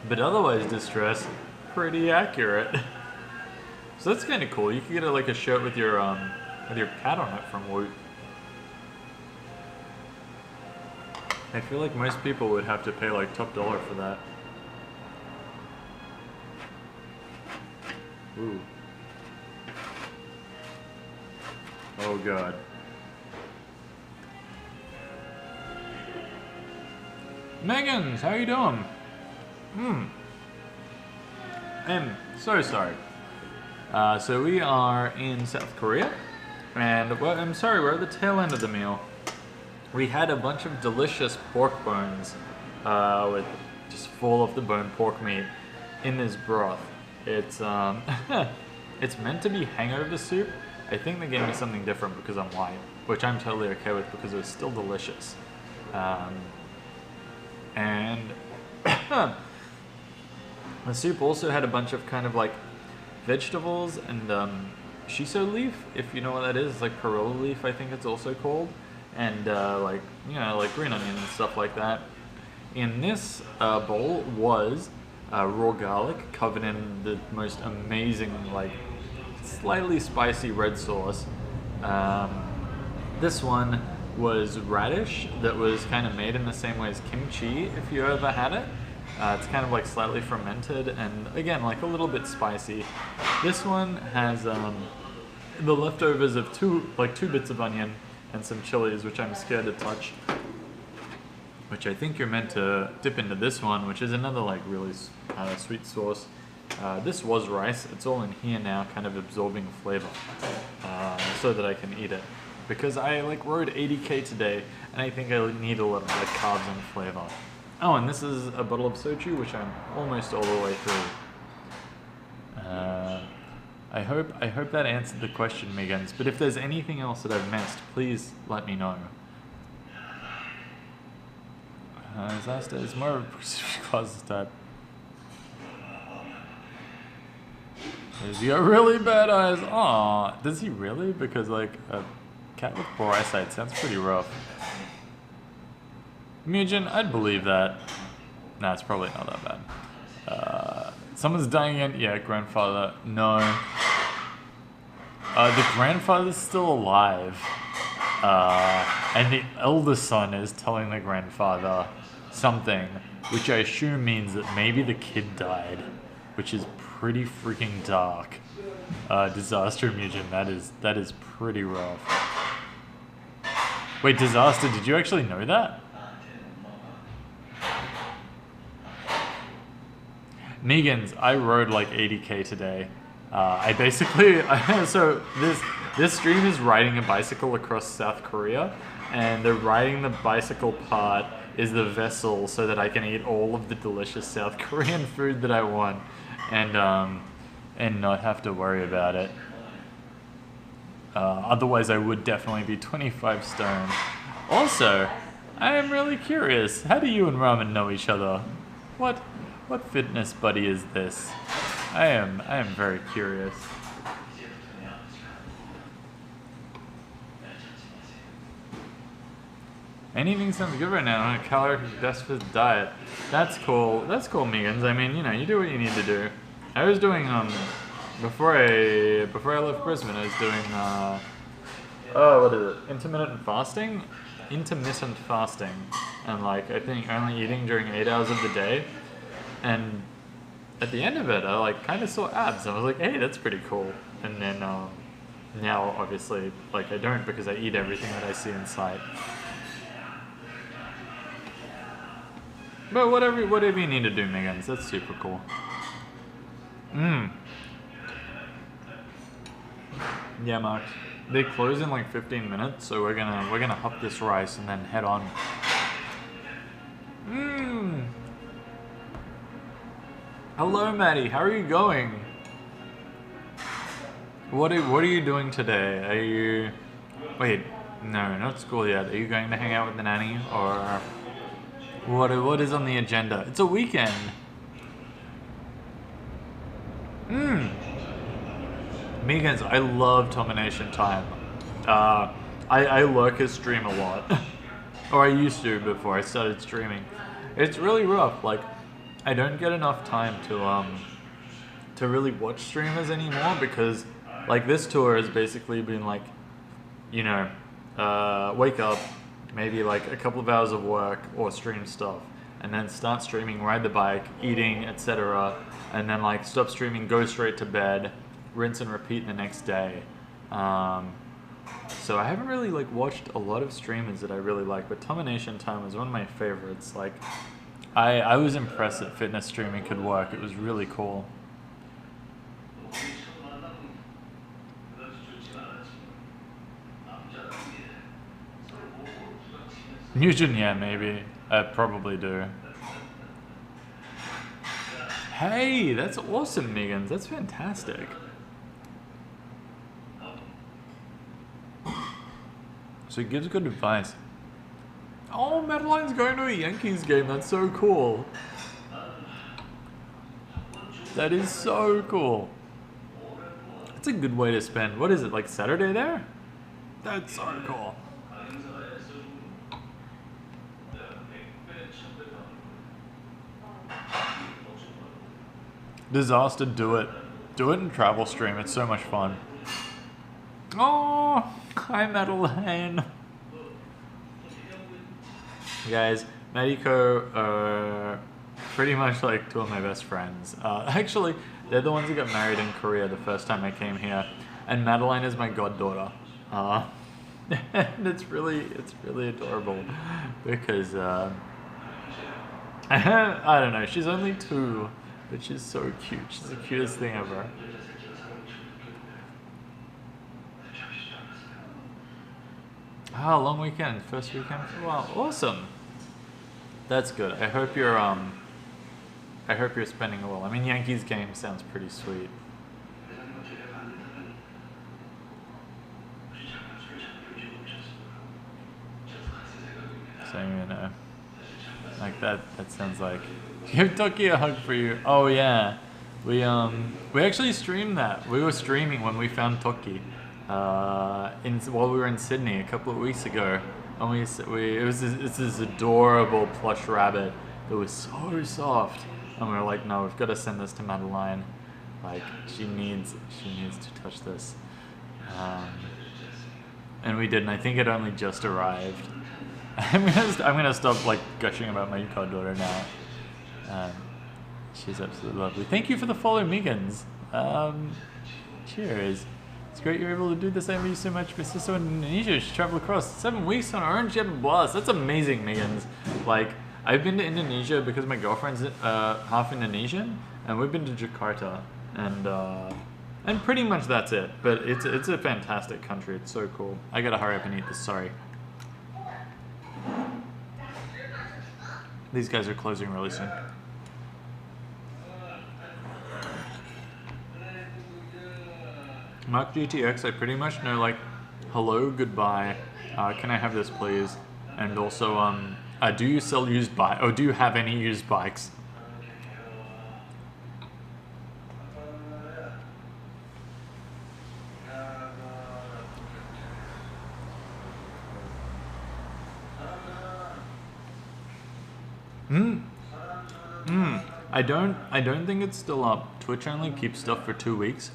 But otherwise, distress, pretty accurate. So that's kind of cool. You could get like a shirt with your cat on it from Woot. I feel like most people would have to pay like top dollar for that. Ooh. Oh god. Megan's, how you doing? I'm so sorry. So we are in South Korea, and well, I'm sorry, we're at the tail end of the meal. We had a bunch of delicious pork bones with just full of the bone pork meat in this broth. It's it's meant to be hangover soup. I think they gave me something different because I'm white, which I'm totally okay with because it was still delicious. And the soup also had a bunch of kind of like vegetables and shiso leaf, if you know what that is. It's like corolla leaf, I think it's also called, and like, you know, like green onion and stuff like that. In this bowl was raw garlic covered in the most amazing, like slightly spicy red sauce. This one was radish that was kind of made in the same way as kimchi, if you ever had it. It's kind of like slightly fermented and again like a little bit spicy. This one has the leftovers of two bits of onion and some chilies, which I'm scared to touch, which I think you're meant to dip into this one, which is another like really sweet sauce. This was rice. It's all in here now, kind of absorbing flavor, so that I can eat it, because I like rode 80k today and I think I need a lot of like carbs and flavor. Oh, and this is a bottle of soju, which I'm almost all the way through. I hope that answered the question, Megans. But if there's anything else that I've missed, please let me know. Disaster is more of a causes type. Does he got really bad eyes? Aw, does he really? Because like a cat with poor eyesight sounds pretty rough. Mugen, I'd believe that. Nah, it's probably not that bad. Someone's dying again. Yeah, grandfather. No. The grandfather's still alive. And the elder son is telling the grandfather something, which I assume means that maybe the kid died, which is pretty freaking dark. Disaster, Mugen, that is pretty rough. Wait, Disaster, did you actually know that? Megans, I rode like 80k today. I basically, so this stream is riding a bicycle across South Korea, and the riding the bicycle part is the vessel so that I can eat all of the delicious South Korean food that I want, and not have to worry about it. Otherwise I would definitely be 25 stone. Also, I am really curious, how do you and Ramen know each other? What fitness buddy is this? I am very curious. Anything sounds good right now on a caloric deficit diet. That's cool. That's cool, Megans. I mean, you know, you do what you need to do. I was doing before I left Brisbane, I was doing what is it? Intermittent fasting, and like I think only eating during 8 hours of the day, and at the end of it, I like kind of saw abs. I was like, hey, that's pretty cool. And then now, obviously, like I don't because I eat everything that I see in sight. But whatever you need to do, Megans, that's super cool. Yeah, Mark. They close in like 15 minutes, so we're gonna hop this rice and then head on. Hello, Maddie. How are you going? What are you doing today? Are you? Wait, no, not school yet. Are you going to hang out with the nanny or? What is on the agenda? It's a weekend. Megans, I love Domination Time. I lurk his stream a lot. Or I used to before I started streaming. It's really rough. Like, I don't get enough time to really watch streamers anymore because, like, this tour has basically been like, you know, wake up, maybe like a couple of hours of work or stream stuff, and then start streaming, ride the bike, eating, etc., and then like stop streaming, go straight to bed, rinse and repeat the next day. So I haven't really like watched a lot of streamers that I really like, but Domination Time was one of my favorites. Like, I was impressed that fitness streaming could work. It was really cool. Nugent, yeah, maybe. I probably do. Hey, that's awesome, Megans. That's fantastic. So he gives good advice. Oh, Madeline's going to a Yankees game. That's so cool. That is so cool. That's a good way to spend. What is it, like Saturday there? That's so cool. Disaster, do it. Do it in travel stream. It's so much fun. Oh, hi Madeline. Guys, Mediko are pretty much like two of my best friends. Actually, they're the ones who got married in Korea the first time I came here, and Madeline is my goddaughter. And it's really adorable because I don't know. She's only 2. But she's so cute. She's the cutest thing ever. Long weekend. First weekend for a while. Awesome. That's good. I hope you're spending it well. I mean, Yankees game sounds pretty sweet. So, you know, like that sounds like give Toki a hug for you. Oh yeah, we actually streamed that. We were streaming when we found Toki, while we were in Sydney a couple of weeks ago, and it's this adorable plush rabbit that was so soft, and we were like, no, we've got to send this to Madeline. Like she needs to touch this, and we did. And I think it only just arrived. I'm gonna stop like gushing about my goddaughter now. She's absolutely lovely. Thank you for the follow, Megans. Cheers. It's great you're able to do this. I love you so much. My sister in Indonesia, she traveled across 7 weeks on her own. She had a blast. That's amazing, Megans. Like, I've been to Indonesia because my girlfriend's half Indonesian, and we've been to Jakarta, and pretty much that's it. But it's a fantastic country. It's so cool. I gotta hurry up and eat this. Sorry. These guys are closing really soon. Mark GTX, I pretty much know like, hello, goodbye, can I have this please? And also, do you sell used bikes? Oh, do you have any used bikes? Mm. Mm. I don't think it's still up. Twitch only keeps stuff for 2 weeks.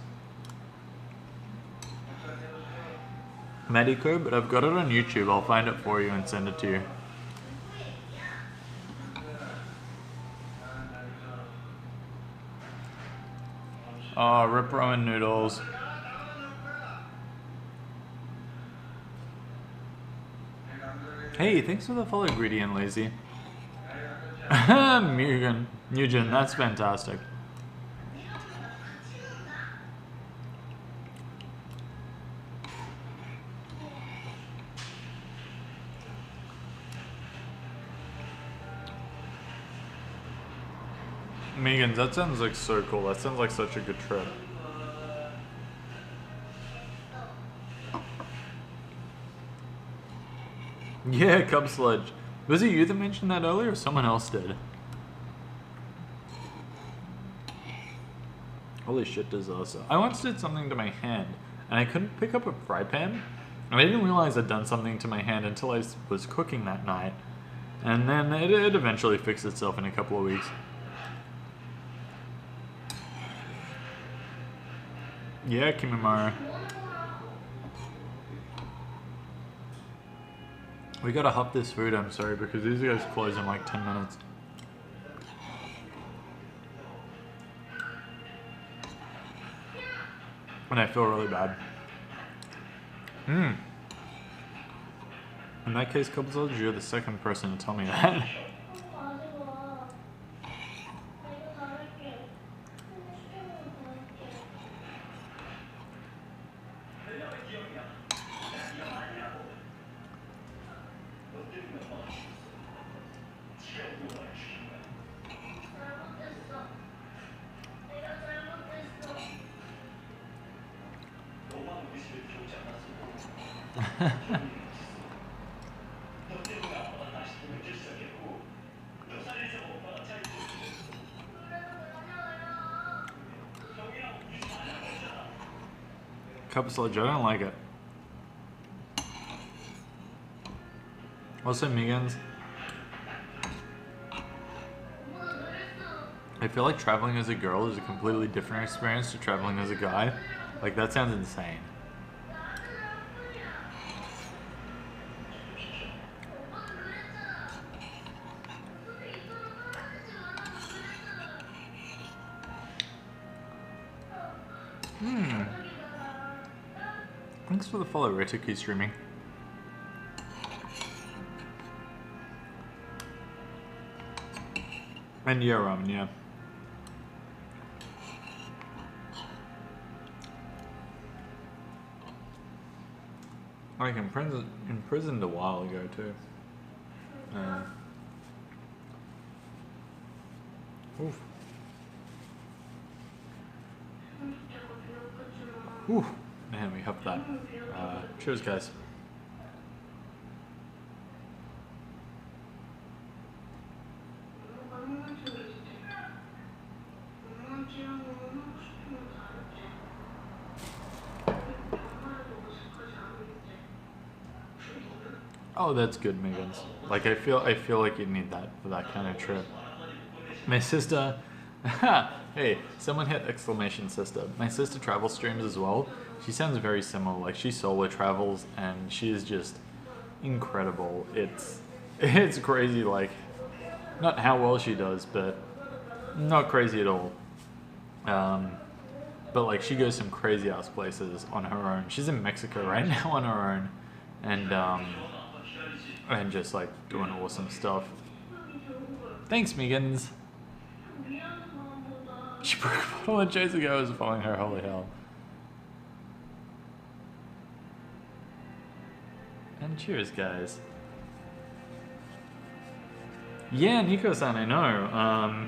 Medico, but I've got it on YouTube. I'll find it for you and send it to you. Oh, rip ramen noodles. Hey, thanks for the follow, Greedy and Lazy. Mugen, that's fantastic. Megan, that sounds like so cool. That sounds like such a good trip. Yeah, Cub Sludge. Was it you that mentioned that earlier or someone else did? Holy shit, disaster. I once did something to my hand and I couldn't pick up a fry pan. And I didn't realize I'd done something to my hand until I was cooking that night. And then it eventually fixed itself in a couple of weeks. Yeah, Kimimaro. We gotta hop this food, I'm sorry, because these guys close in like 10 minutes. And I feel really bad. In that case, Cubs, you're the second person to tell me that. Cup sludge, I don't like it. Also, Megans, I feel like traveling as a girl is a completely different experience to traveling as a guy. Like, that sounds insane. Thanks for the follow, Retiku streaming. And yeah, ramen, yeah. Like imprisoned a while ago too. Oof. Oof. Man, we hope that. Cheers, guys. Oh, that's good, Megans. Like I feel like you need that for that kind of trip. My sister, hey, someone hit exclamation sister. My sister travel streams as well. She sounds very similar. Like she solo travels and she is just incredible. It's crazy. Like not how well she does, but not crazy at all. But like she goes some crazy ass places on her own. She's in Mexico right now on her own, and just like doing awesome stuff. Thanks, Megans. She broke a bottle of Jay's ago. I was following her. Holy hell. And cheers, guys. Yeah, Nico-san, I know.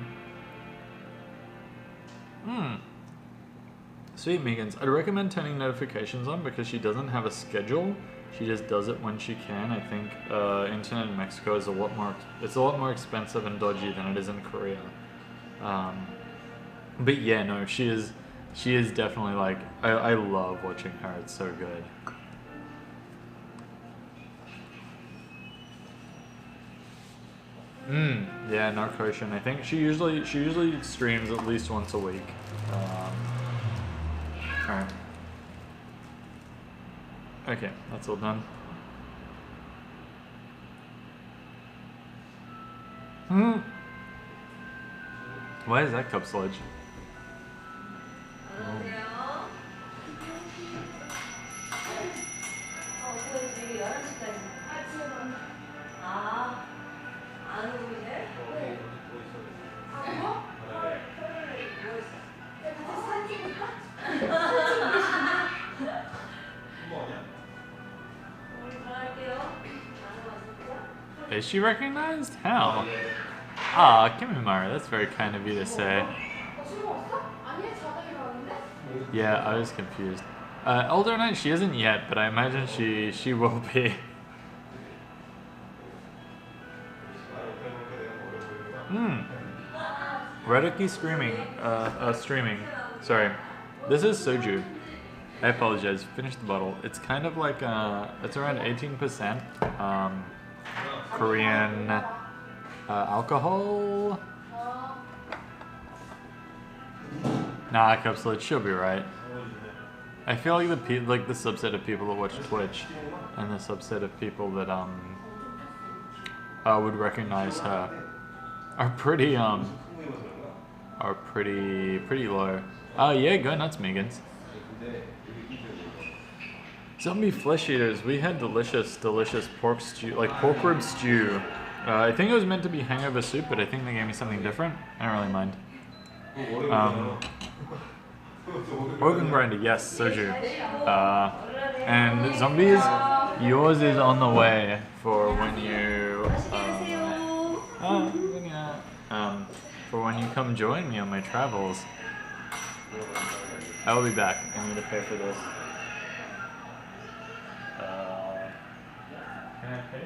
Sweet, Megans. I'd recommend turning notifications on because she doesn't have a schedule. She just does it when she can. I think internet in Mexico is a lot more expensive and dodgy than it is in Korea. But yeah, no, she is definitely like, I love watching her. It's so good. Yeah, Narcotian. I think she usually streams at least once a week. Alright. Okay, that's all done. Why is that cup sludge? Is she recognized? How? Ah, Kimimara, that's very kind of you to say. Yeah, I was confused. Elder Knight, she isn't yet, but I imagine she will be. Reduki streaming. Sorry. This is soju. I apologize. Finished the bottle. It's kind of like it's around 18% Korean alcohol. Nah, Cupslet, she'll be right. I feel like the subset of people that watch Twitch and the subset of people that would recognize her are pretty low. Oh yeah, go nuts, Megans. Zombie flesh eaters. We had delicious pork stew, like pork rib stew. I think it was meant to be hangover soup, but I think they gave me something different. I don't really mind. Organ grinder, yes, soju. And zombies, yours is on the way for when you for when you come join me on my travels. I will be back. I need to pay for this. Can I pay?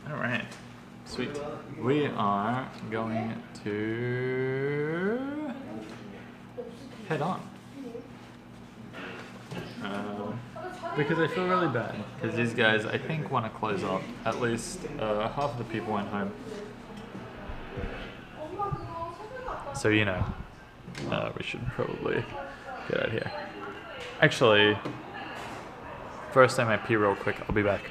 Alright, sweet. We are going to head on. Because I feel really bad. Because these guys, I think, want to close up. At least half of the people went home. So, you know, we should probably get out of here. Actually, first time I pee real quick, I'll be back.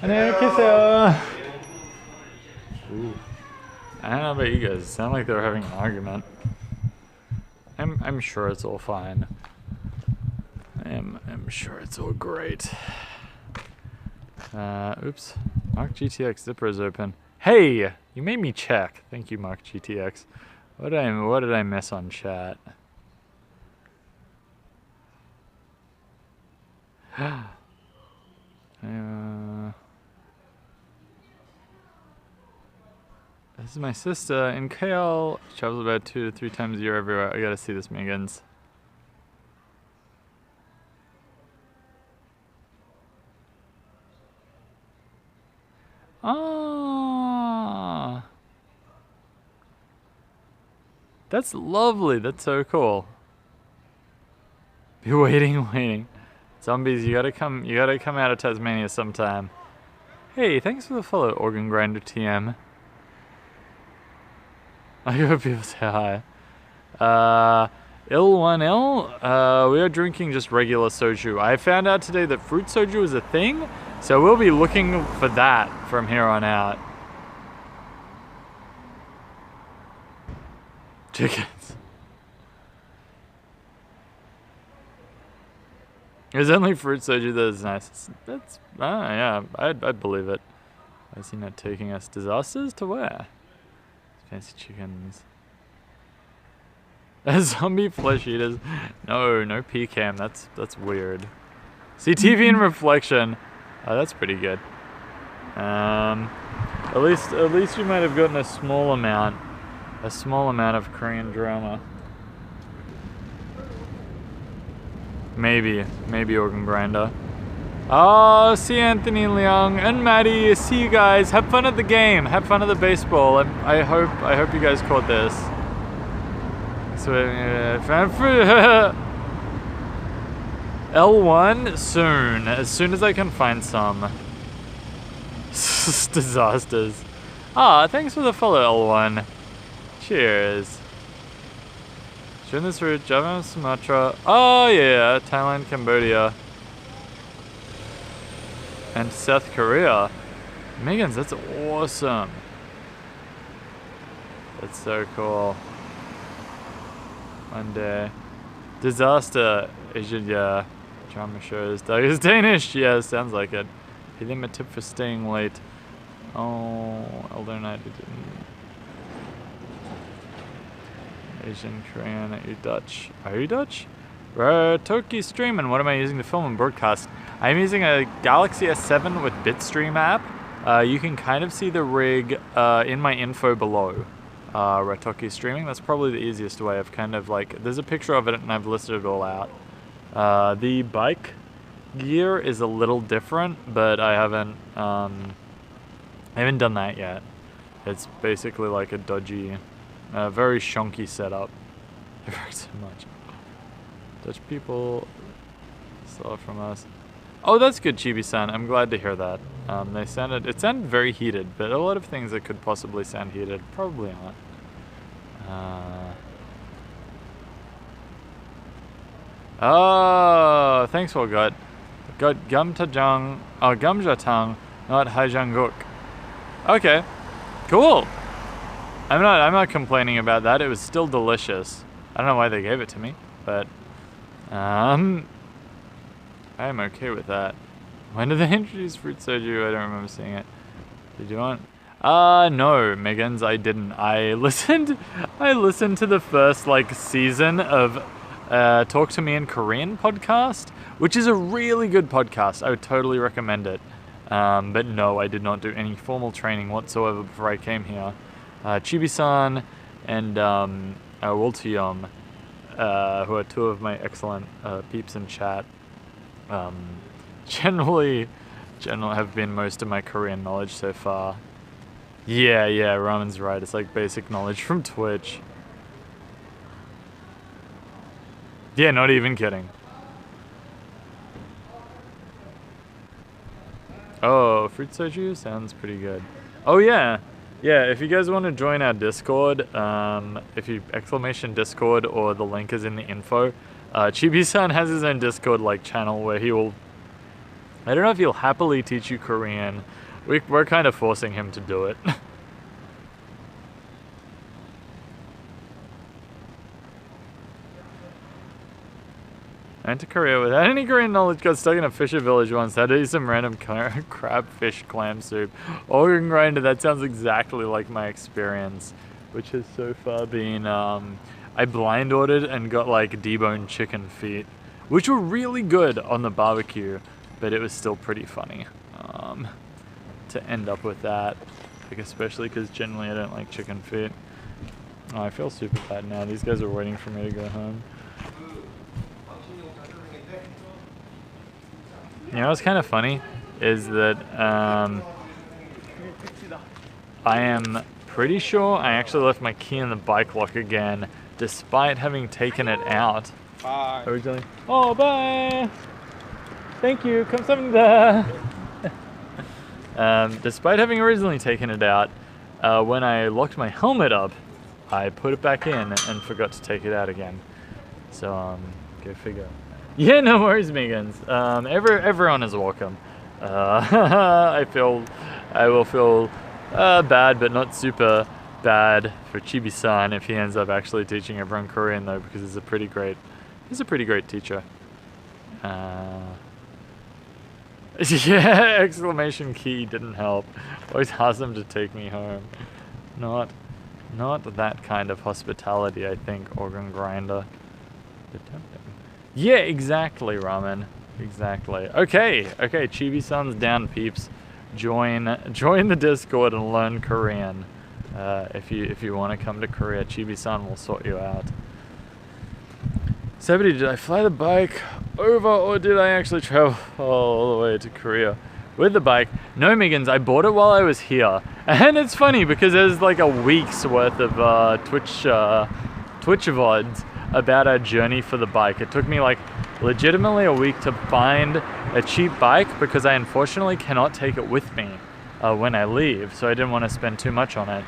안녕히 계세요. I don't know about you guys. It sounded like they were having an argument. I'm sure it's all fine. I'm sure it's all great. Oops. Mark GTX zipper is open. Hey! You made me check. Thank you, Mark GTX. What did I miss on chat? This is my sister in KL. She travels about 2 to 3 times a year everywhere. I gotta see this, Megans. Ah, that's lovely. That's so cool. Be waiting. Zombies, you gotta come out of Tasmania sometime. Hey, thanks for the follow, Organ Grinder TM. I hope people say hi. Il1L, we are drinking just regular soju. I found out today that fruit soju is a thing, so we'll be looking for that from here on out. Chickens. There's only fruit soju that is nice. Yeah, I'd believe it. Why is he not taking us? Disasters to where? Fancy chickens. Zombie flesh eaters. No PCAM. That's weird. CTV and reflection. Oh, that's pretty good. At least you might have gotten a small amount of Korean drama. Maybe Organ Grinder. Oh, see Anthony Leung and Maddie. See you guys. Have fun at the game. Have fun at the baseball. I hope you guys caught this. So, L1 soon. As soon as I can find some. Disasters. Thanks for the follow, L1. Cheers. Showing this route, Java, Sumatra. Oh yeah, Thailand, Cambodia. And South Korea. Megans, that's awesome. That's so cool. One day. Disaster. Asian, yeah. Drama shows. Doug is Danish. Yeah, sounds like it. Give them a tip for staying late. Oh, Elder Knight didn't. Asian, Korean, are you Dutch? Are you Dutch? Toki streaming. What am I using to film and broadcast? I'm using a Galaxy S7 with Bitstream app. You can kind of see the rig in my info below. Ratoki streaming. That's probably the easiest way. I've kind of like, there's a picture of it and I've listed it all out. The bike gear is a little different, but I haven't done that yet. It's basically like a dodgy, very shonky setup. It hurts so much. Dutch people saw from us. Oh, that's good, Chibi-san. I'm glad to hear that. It sounded very heated, but a lot of things that could possibly sound heated probably aren't. Oh, thanks, Walgut. Got Gamjatang, not Haijangguk. Okay, cool. I'm not complaining about that. It was still delicious. I don't know why they gave it to me, but I am okay with that. When did they introduce fruit soju? I don't remember seeing it. Did you want? No, Megans, I didn't. I listened to the first season of Talk to Me in Korean podcast, which is a really good podcast. I would totally recommend it. But no, I did not do any formal training whatsoever before I came here. Chibi-san and Woltiyom, who are two of my excellent peeps in chat, generally have been most of my Korean knowledge so far. Yeah, Raman's right. It's like basic knowledge from Twitch. Yeah, not even kidding. Oh, fruit soju sounds pretty good. Oh yeah, if you guys want to join our Discord, if you !Discord or the link is in the info, Chibi-san has his own Discord channel where he will, I don't know if he'll happily teach you Korean. We're kind of forcing him to do it. I went to Korea without any Korean knowledge, got stuck in a fisher village once, had to eat some random crab fish clam soup. Organ grinder, that sounds exactly like my experience, which has so far been, I blind ordered and got like deboned chicken feet, which were really good on the barbecue, but it was still pretty funny to end up with that, like especially because generally I don't like chicken feet. Oh, I feel super bad now. These guys are waiting for me to go home. You know what's kind of funny is that I am pretty sure I actually left my key in the bike lock again, despite having taken it out. Bye. Originally. Oh, bye! Thank you, 감사합니다. Despite having originally taken it out, when I locked my helmet up, I put it back in and forgot to take it out again. So, go figure. Yeah, no worries, Megans. Everyone is welcome. I will feel bad, but not super bad for Chibi-san if he ends up actually teaching everyone Korean though, because he's a pretty great teacher. Yeah, exclamation key didn't help. Always ask them to take me home. Not that kind of hospitality, I think, organ grinder. Yeah, exactly, Ramen. Exactly. Okay, Chibi-san's down, peeps. Join the Discord and learn Korean. If you want to come to Korea, Chibi-san will sort you out. Sebedy, did I fly the bike over or did I actually travel all the way to Korea with the bike? No, Megans, I bought it while I was here. And it's funny because there's like a week's worth of Twitch VODs about our journey for the bike. It took me like legitimately a week to find a cheap bike because I unfortunately cannot take it with me when I leave, so I didn't want to spend too much on it.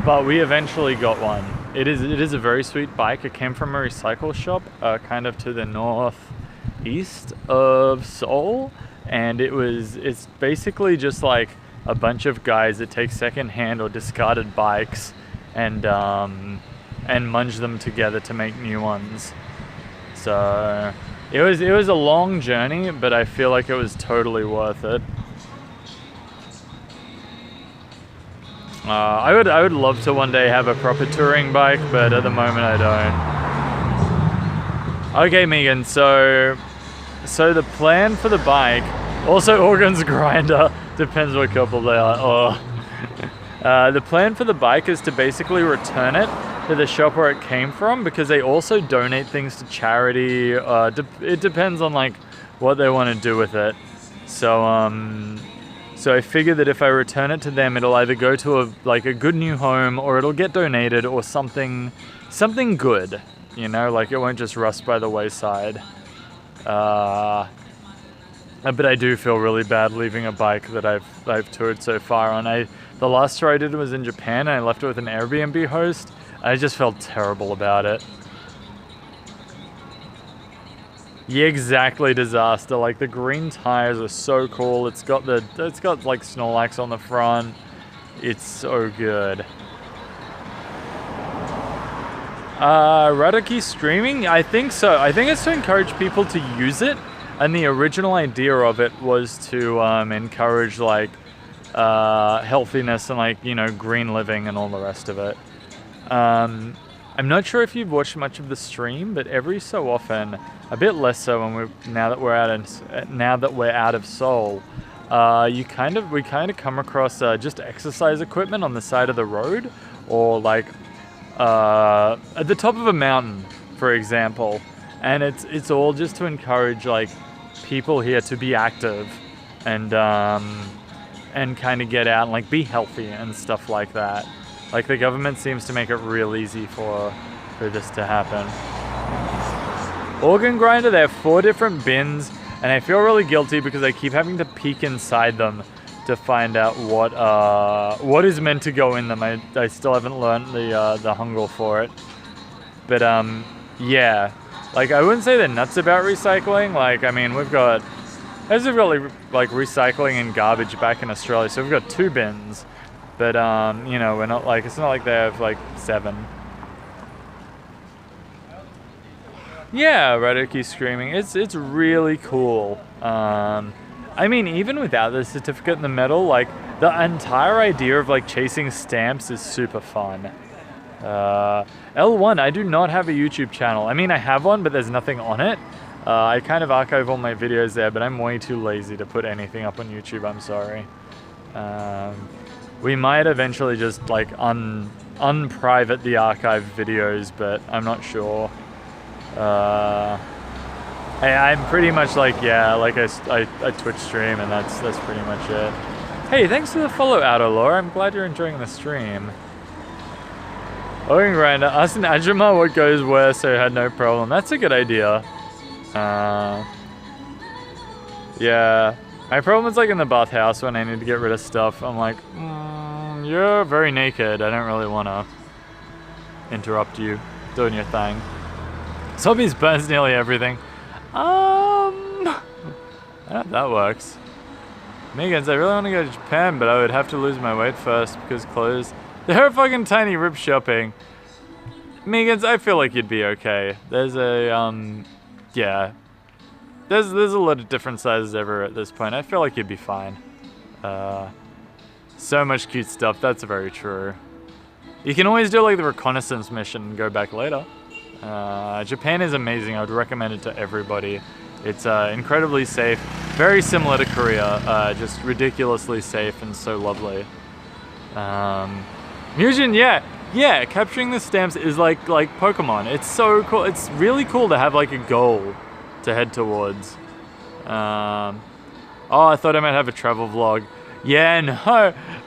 But we eventually got one. It is a very sweet bike. It came from a recycle shop kind of to the northeast of Seoul, and it's basically just like a bunch of guys that take secondhand or discarded bikes and munge them together to make new ones. So it was a long journey, but I feel like it was totally worth it. I would love to one day have a proper touring bike, but at the moment I don't. Okay, Megan. So the plan for the bike, also organs grinder. Depends what couple they are. Oh. The plan for the bike is to basically return it to the shop where it came from, because they also donate things to charity. It depends on like what they want to do with it. So I figure that if I return it to them, it'll either go to a good new home, or it'll get donated, or something good. You know, like it won't just rust by the wayside. But I do feel really bad leaving a bike that I've toured so far on. The last tour I did was in Japan, and I left it with an Airbnb host. I just felt terrible about it. Yeah, exactly, disaster. Like the green tires are so cool. It's got like Snorlax on the front. It's so good. Radaki streaming? I think so. I think it's to encourage people to use it. And the original idea of it was to encourage like healthiness and like, you know, green living and all the rest of it. I'm not sure if you've watched much of the stream, but every so often, a bit less so now that we're out of Seoul, we kind of come across just exercise equipment on the side of the road, or like at the top of a mountain, for example. And it's all just to encourage like people here to be active and kind of get out and like be healthy and stuff like that. Like the government seems to make it real easy for this to happen. Organ grinder, they have 4 different bins, and I feel really guilty because I keep having to peek inside them to find out what is meant to go in them. I still haven't learned the hangul for it. But yeah. Like, I wouldn't say they're nuts about recycling. Like, I mean, we've got like recycling and garbage back in Australia, so we've got 2 bins. But, you know, it's not like they have like 7. Yeah, Radoki streaming. It's really cool. I mean, even without the certificate and the medal, like the entire idea of like chasing stamps is super fun. L1, I do not have a YouTube channel. I mean, I have one, but there's nothing on it. I kind of archive all my videos there, but I'm way too lazy to put anything up on YouTube. I'm sorry. We might eventually just like unprivate the archive videos, but I'm not sure. I'm pretty much like, yeah, like I Twitch stream, and that's pretty much it. Hey, thanks for the follow, Outlaw. I'm glad you're enjoying the stream. Owen Grinder, asked Ajima what goes where, so had no problem. That's a good idea. Yeah. My problem is like in the bathhouse when I need to get rid of stuff. I'm like, you're very naked. I don't really want to interrupt you doing your thing. Sobbies burns nearly everything. I don't know if that works. Megans, I really want to go to Japan, but I would have to lose my weight first because clothes. They're fucking tiny rip shopping. Megans, I feel like you'd be okay. There's a, yeah. There's a lot of different sizes everywhere at this point. I feel like you'd be fine. So much cute stuff, that's very true. You can always do like the reconnaissance mission and go back later. Japan is amazing. I would recommend it to everybody. It's incredibly safe, very similar to Korea, just ridiculously safe and so lovely. Mujin, yeah, capturing the stamps is like Pokemon. It's so cool. It's really cool to have like a goal to head towards. Oh, I thought I might have a travel vlog. Yeah, no,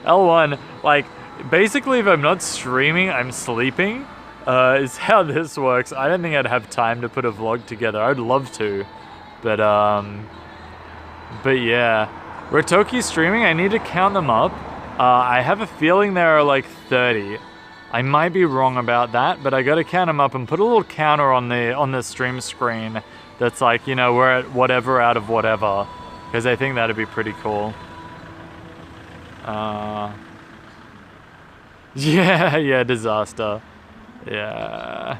L1, like basically if I'm not streaming, I'm sleeping. Is how this works. I don't think I'd have time to put a vlog together. I'd love to, but yeah. Rotoki streaming, I need to count them up. I have a feeling there are like 30. I might be wrong about that, but I gotta count them up and put a little counter on the stream screen that's like, you know, we're at whatever out of whatever, because I think that'd be pretty cool. Yeah, disaster. Yeah.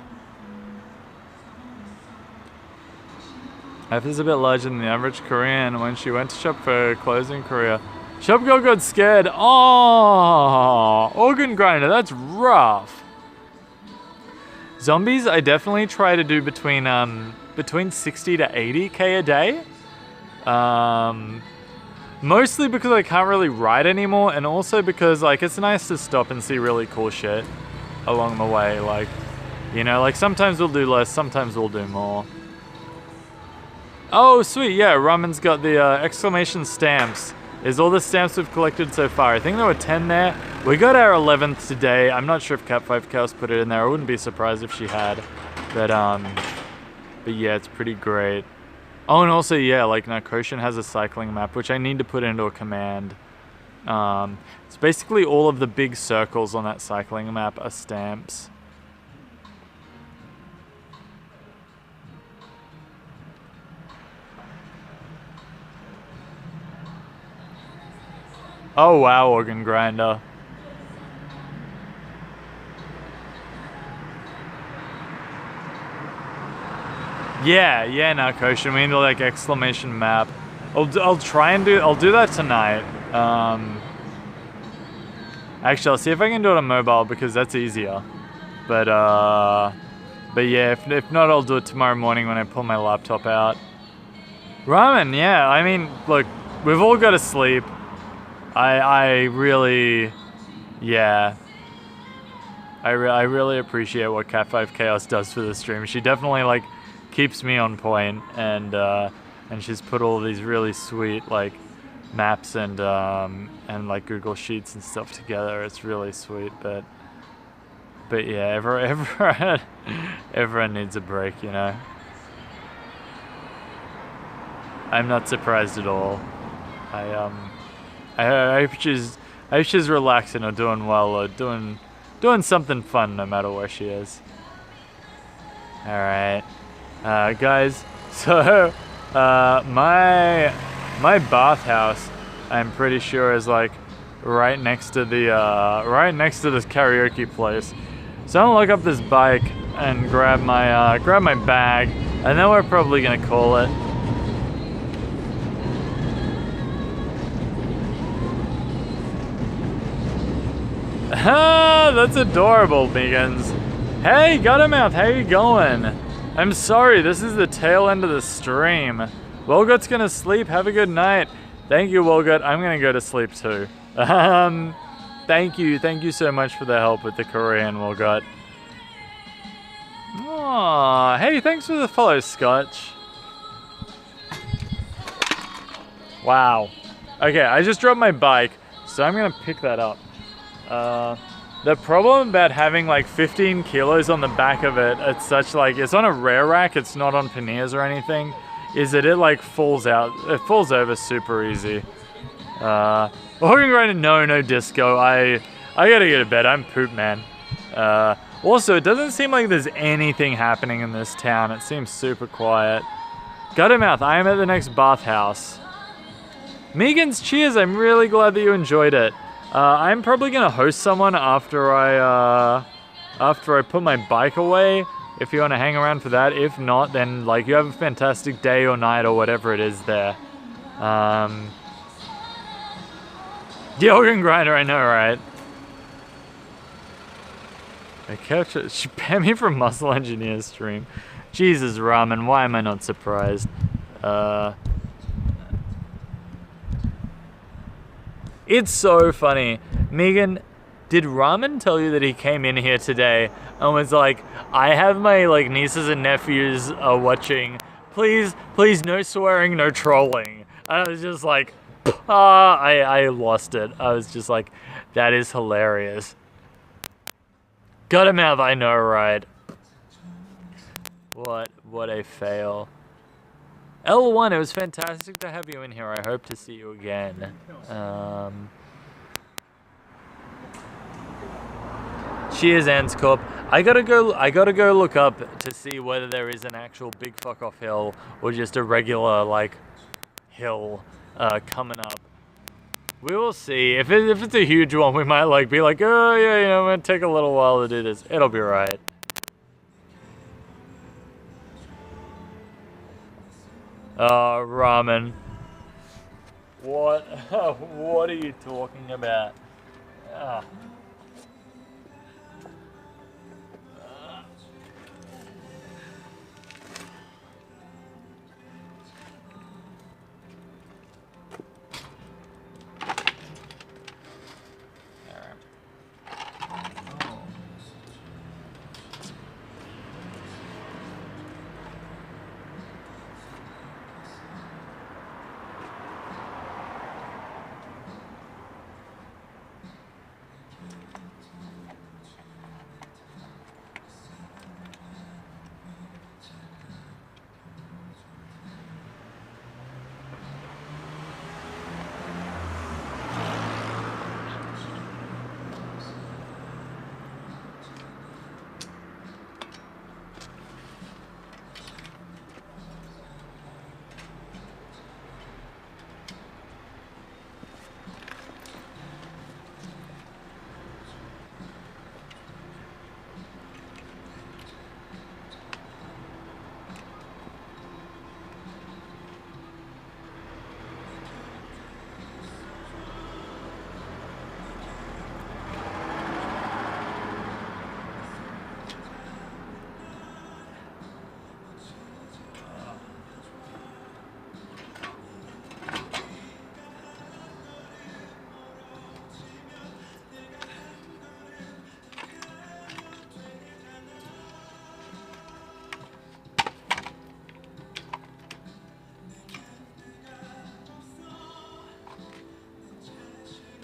F is a bit larger than the average Korean. When she went to shop for clothes in Korea, shop girl got scared. Oh, organ grinder, that's rough. Zombies, I definitely try to do between 60 to 80k a day. Mostly because I can't really ride anymore, and also because like it's nice to stop and see really cool shit along the way. Like, you know, like sometimes we'll do less, sometimes we'll do more. Oh, sweet, yeah, Ramen's got the exclamation stamps. Is all the stamps we've collected so far. I think there were 10 there. We got our 11th today. I'm not sure if Cat5 Chaos put it in there. I wouldn't be surprised if she had. But yeah, it's pretty great. Oh, and also, yeah, like Narcotian has a cycling map, which I need to put into a command. It's basically all of the big circles on that cycling map are stamps. Oh wow, organ grinder. Yeah, Narcotian. We need to like exclamation map. I'll do that tonight. Actually, I'll see if I can do it on mobile because that's easier. But yeah, if not, I'll do it tomorrow morning when I pull my laptop out. Ramen, yeah. I mean, look, we've all got to sleep. I really, yeah. I really appreciate what Cat5 Chaos does for the stream. She definitely like keeps me on point, and she's put all these really sweet like maps and like Google Sheets and stuff together. It's really sweet, but yeah, everyone needs a break, you know. I'm not surprised at all. I hope she's relaxing or doing well or doing something fun no matter where she is. All right, guys. So my bathhouse, I'm pretty sure, is like right next to this karaoke place. So I'm gonna look up this bike and grab my bag And then we're probably gonna call it. Ah, that's adorable, Megans. Hey, Guttermouth, how you going? I'm sorry, this is the tail end of the stream. Wolgot's gonna sleep, have a good night. Thank you, Wolgot, I'm gonna go to sleep too. Thank you so much for the help with the Korean, Wolgot. Aww, hey, thanks for the follow, Scotch. Wow. Okay, I just dropped my bike, so I'm gonna pick that up. The problem about having like 15 kilos on the back of it, it's such like, it's on a rear rack, it's not on panniers or anything, is that it like falls out, it falls over super easy. Hogan Grinder, no disco, I gotta go to bed, I'm poop man. Also, it doesn't seem like there's anything happening in this town, it seems super quiet. Guttermouth, I am at the next bathhouse. Megan's cheers, I'm really glad that you enjoyed it. I'm probably gonna host someone after I put my bike away. If you want to hang around for that, if not, then like you have a fantastic day or night or whatever it is there. The organ grinder, I know, right? I catch it. She banned me from Muscle Engineer's stream. Jesus, Ramen, why am I not surprised? It's so funny. Megan, did Ramen tell you that he came in here today and was like, I have my like nieces and nephews watching. Please, no swearing, no trolling. And I was just like, I lost it. I was just like, that is hilarious. Guttermouth, I know, right? What a fail. L1, it was fantastic to have you in here. I hope to see you again. Cheers, Anscorp. I gotta go look up to see whether there is an actual big fuck off hill or just a regular like hill coming up. We will see. If it's a huge one, we might like be like, oh yeah, you know, it might take a little while to do this. It'll be right. Ramen. What? What are you talking about?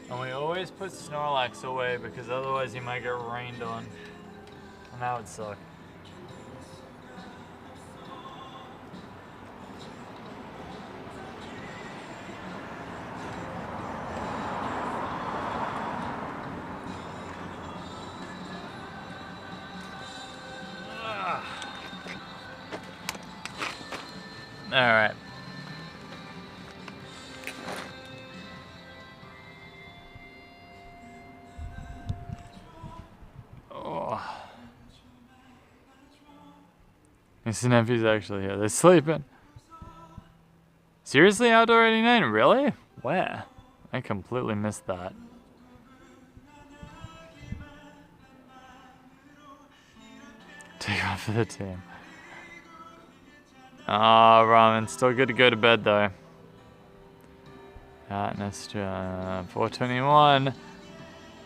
And we always put Snorlax away because otherwise he might get rained on. And that would suck. Alright. His nephew's actually here. They're sleeping. Seriously, Outdoor 89? Really? Where? I completely missed that. Take off for the team. Ah, ramen. Still good to go to bed though. That's 421.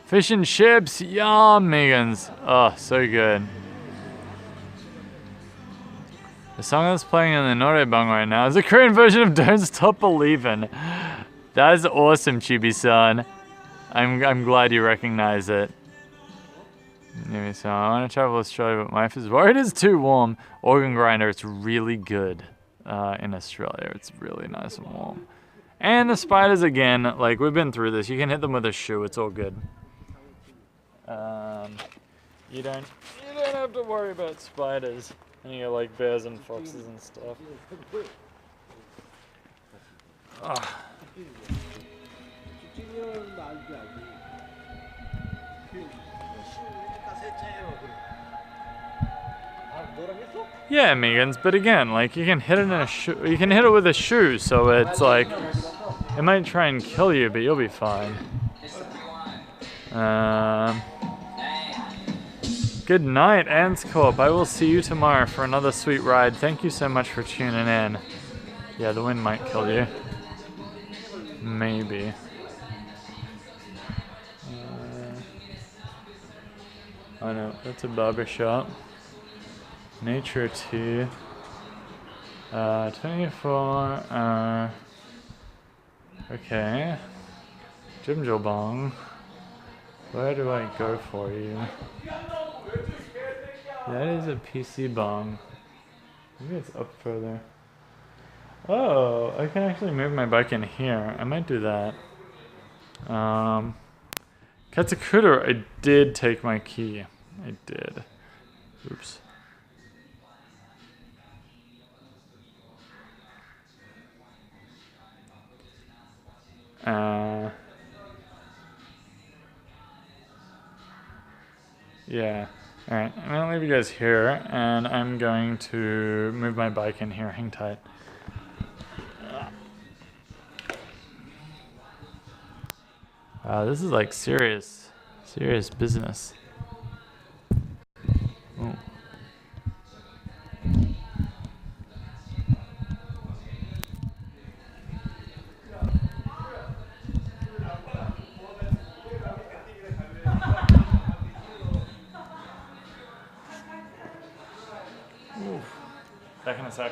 Fish and chips. Yum, Megans. Oh, so good. The song that's playing in the Norebang right now is a Korean version of Don't Stop Believin'. That is awesome, Chibi-san. I'm glad you recognize it. So I want to travel to Australia, but my wife is worried it's too warm. Organ grinder, it's really good in Australia. It's really nice and warm. And the spiders again, like we've been through this. You can hit them with a shoe. It's all good. You don't have to worry about spiders. And you got like bears and foxes and stuff. Oh. Yeah, Megans, but again, like you can hit it in a shoe. You can hit it with a shoe, so it's like it might try and kill you, but you'll be fine. Good night, Ants Corp. I will see you tomorrow for another sweet ride. Thank you so much for tuning in. Yeah, the wind might kill you. Maybe. Oh no, that's a barber shop. Nature tea. 24. Okay. Jimjilbong. Where do I go for you? That is a PC bong. Maybe it's up further. Oh, I can actually move my bike in here. I might do that. Katsukuro, I did take my key. I did. Oops. Yeah. Alright, I'm gonna leave you guys here, and I'm going to move my bike in here. Hang tight. This is like serious business. Ooh. Back in a sec.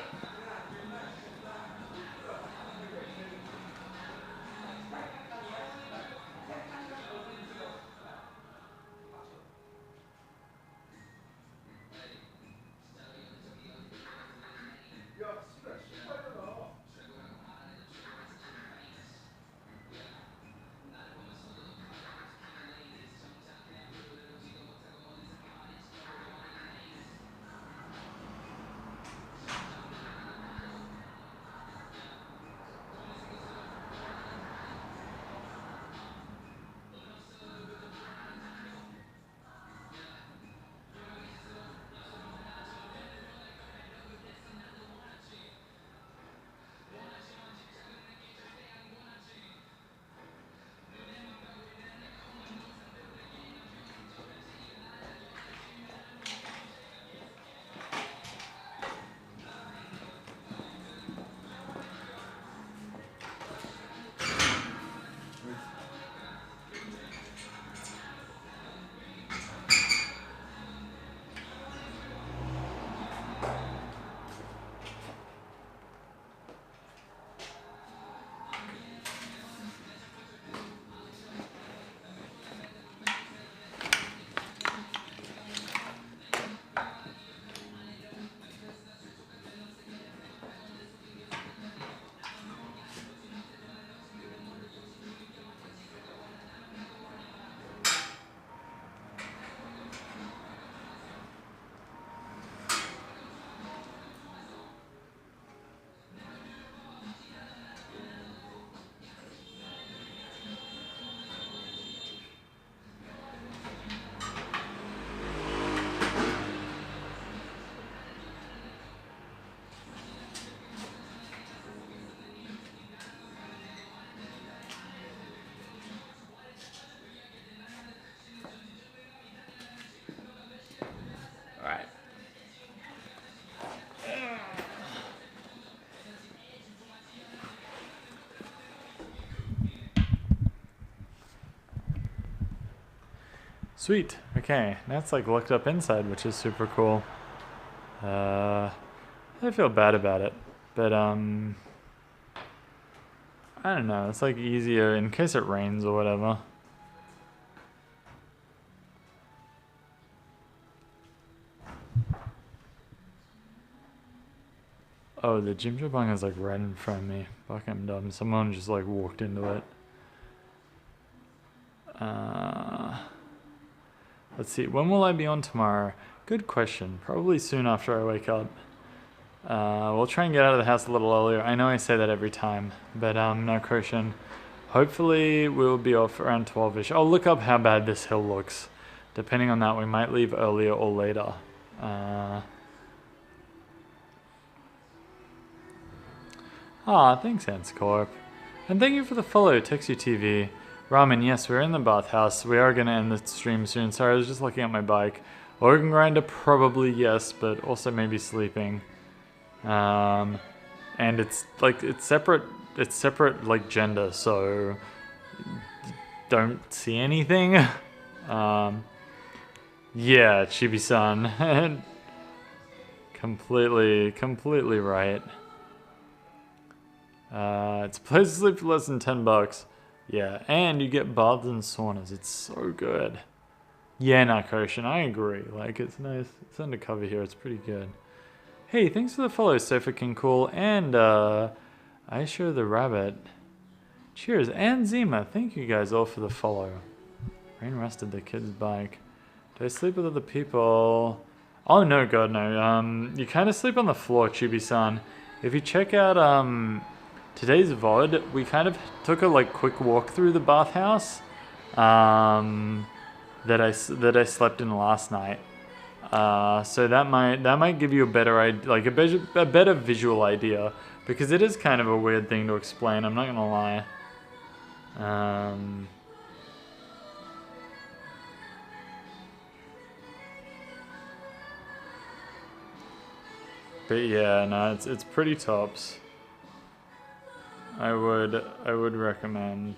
Sweet. Okay, now it's like locked up inside, which is super cool. I feel bad about it, but I don't know. It's like easier in case it rains or whatever. Oh, the Jimjabang is like right in front of me. Fuck, I'm dumb. Someone just like walked into it. Let's see. When will I be on tomorrow? Good question. Probably soon after I wake up. We'll try and get out of the house a little earlier. I know I say that every time, but no question. Hopefully we'll be off around 12ish. I'll look up how bad this hill looks. Depending on that, we might leave earlier or later. Thanks, Anscorp. And thank you for the follow, TexuTV. Ramen, yes, we're in the bathhouse. We are going to end the stream soon. Sorry, I was just looking at my bike. Organ grinder, probably yes, but also maybe sleeping. And it's like, it's separate like gender, so don't see anything. Yeah, Chibi-san. completely right. It's a place to sleep for less than $10. Yeah, and you get baths and saunas. It's so good. Yeah, Narcoshin, I agree. Like, it's nice. It's undercover here. It's pretty good. Hey, thanks for the follow, Sofa King Cool, and I Show the Rabbit. Cheers, and Zima. Thank you guys all for the follow. Rain rusted the kid's bike. Do I sleep with other people? Oh no, God no. You kind of sleep on the floor, Chibi-san. If you check out today's VOD, we kind of took a like quick walk through the bathhouse that I slept in last night. So that might give you a better idea, like a better visual idea, because it is kind of a weird thing to explain. I'm not gonna lie. But yeah, no, it's pretty tops. I would recommend.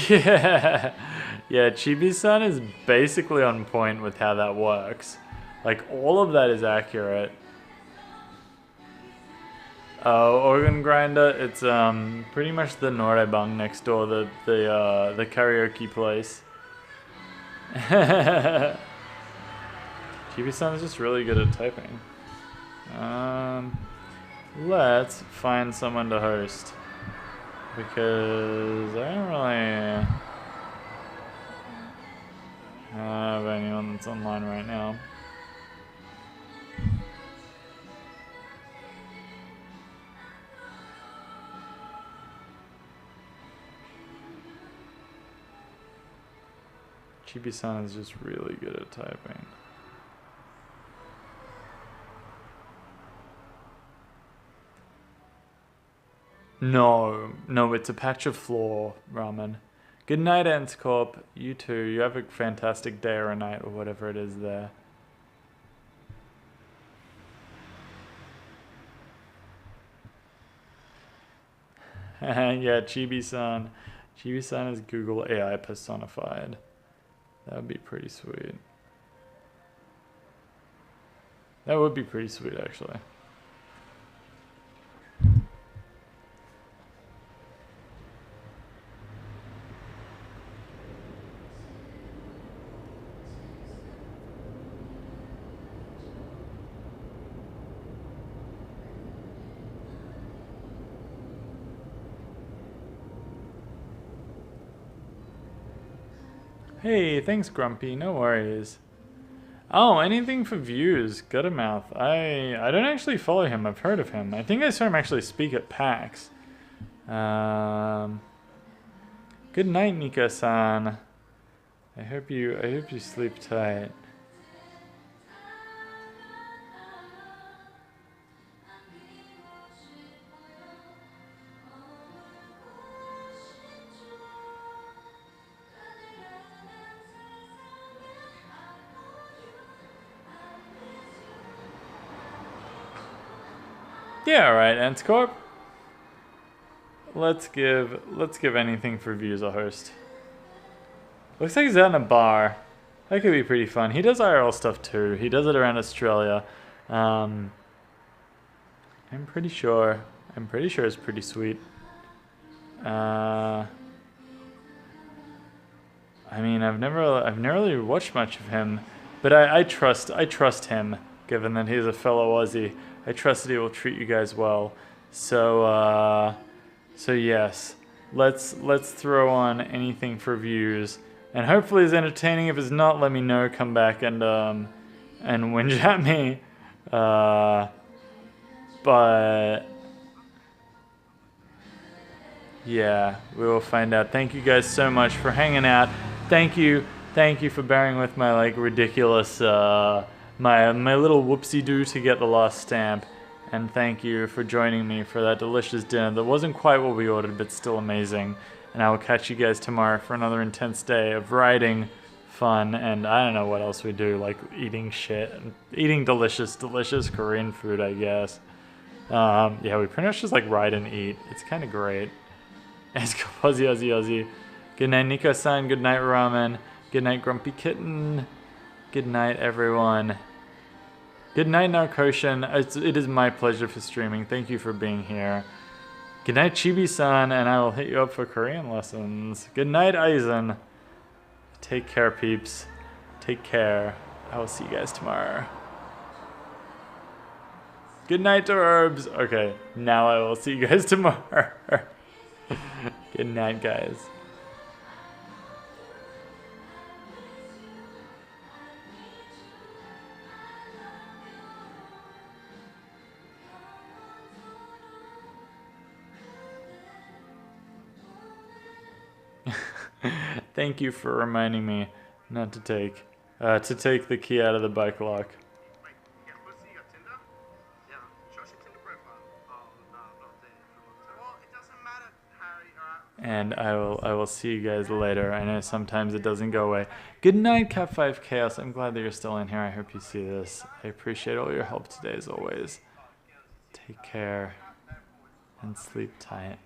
Yeah, yeah, Chibi-san is basically on point with how that works. Like, all of that is accurate. Organ grinder, it's pretty much the Noraebang next door, the karaoke place. Chibi-san is just really good at typing. Let's find someone to host, because I don't really have anyone that's online right now. Chibi-san is just really good at typing. No, it's a patch of floor, Ramen. Good night, Anscorp. You too. You have a fantastic day or a night or whatever it is there. Yeah, Chibi-san. Chibi-san is Google AI personified. That would be pretty sweet. That would be pretty sweet, actually. Hey, thanks, Grumpy. No worries. Oh, anything for views. Guttermouth. I don't actually follow him. I've heard of him. I think I saw him actually speak at PAX. Good night, Nika-san. I hope you sleep tight. Yeah, alright, Antscorp. Let's give anything for views a host. Looks like he's out in a bar. That could be pretty fun. He does IRL stuff too. He does it around Australia. I'm pretty sure it's pretty sweet. I mean, I've never really watched much of him, but I trust him, given that he's a fellow Aussie. I trust that he will treat you guys well. So yes, let's throw on anything for views, and hopefully it's entertaining. If it's not, let me know. Come back and whinge at me. But yeah, we will find out. Thank you guys so much for hanging out. Thank you for bearing with my like ridiculous my little whoopsie-doo to get the last stamp. And thank you for joining me for that delicious dinner that wasn't quite what we ordered, but still amazing. And I will catch you guys tomorrow for another intense day of writing, fun, and I don't know what else we do, like eating shit and eating delicious Korean food, I guess. Yeah, we pretty much just like write and eat. It's kind of great. Let's go, Ozzy. Good night, Nico-san. Good night, Ramen. Good night, Grumpy Kitten. Good night, everyone. Good night, Narcosian. It is my pleasure for streaming. Thank you for being here. Good night, Chibi-san, and I will hit you up for Korean lessons. Good night, Aizen. Take care, peeps. Take care. I will see you guys tomorrow. Good night, Herbs. Okay, now I will see you guys tomorrow. Good night, guys. Thank you for reminding me not to take the key out of the bike lock. And I will see you guys later. I know sometimes it doesn't go away. Good night, Cat5 Chaos. I'm glad that you're still in here. I hope you see this. I appreciate all your help today as always. Take care and sleep tight.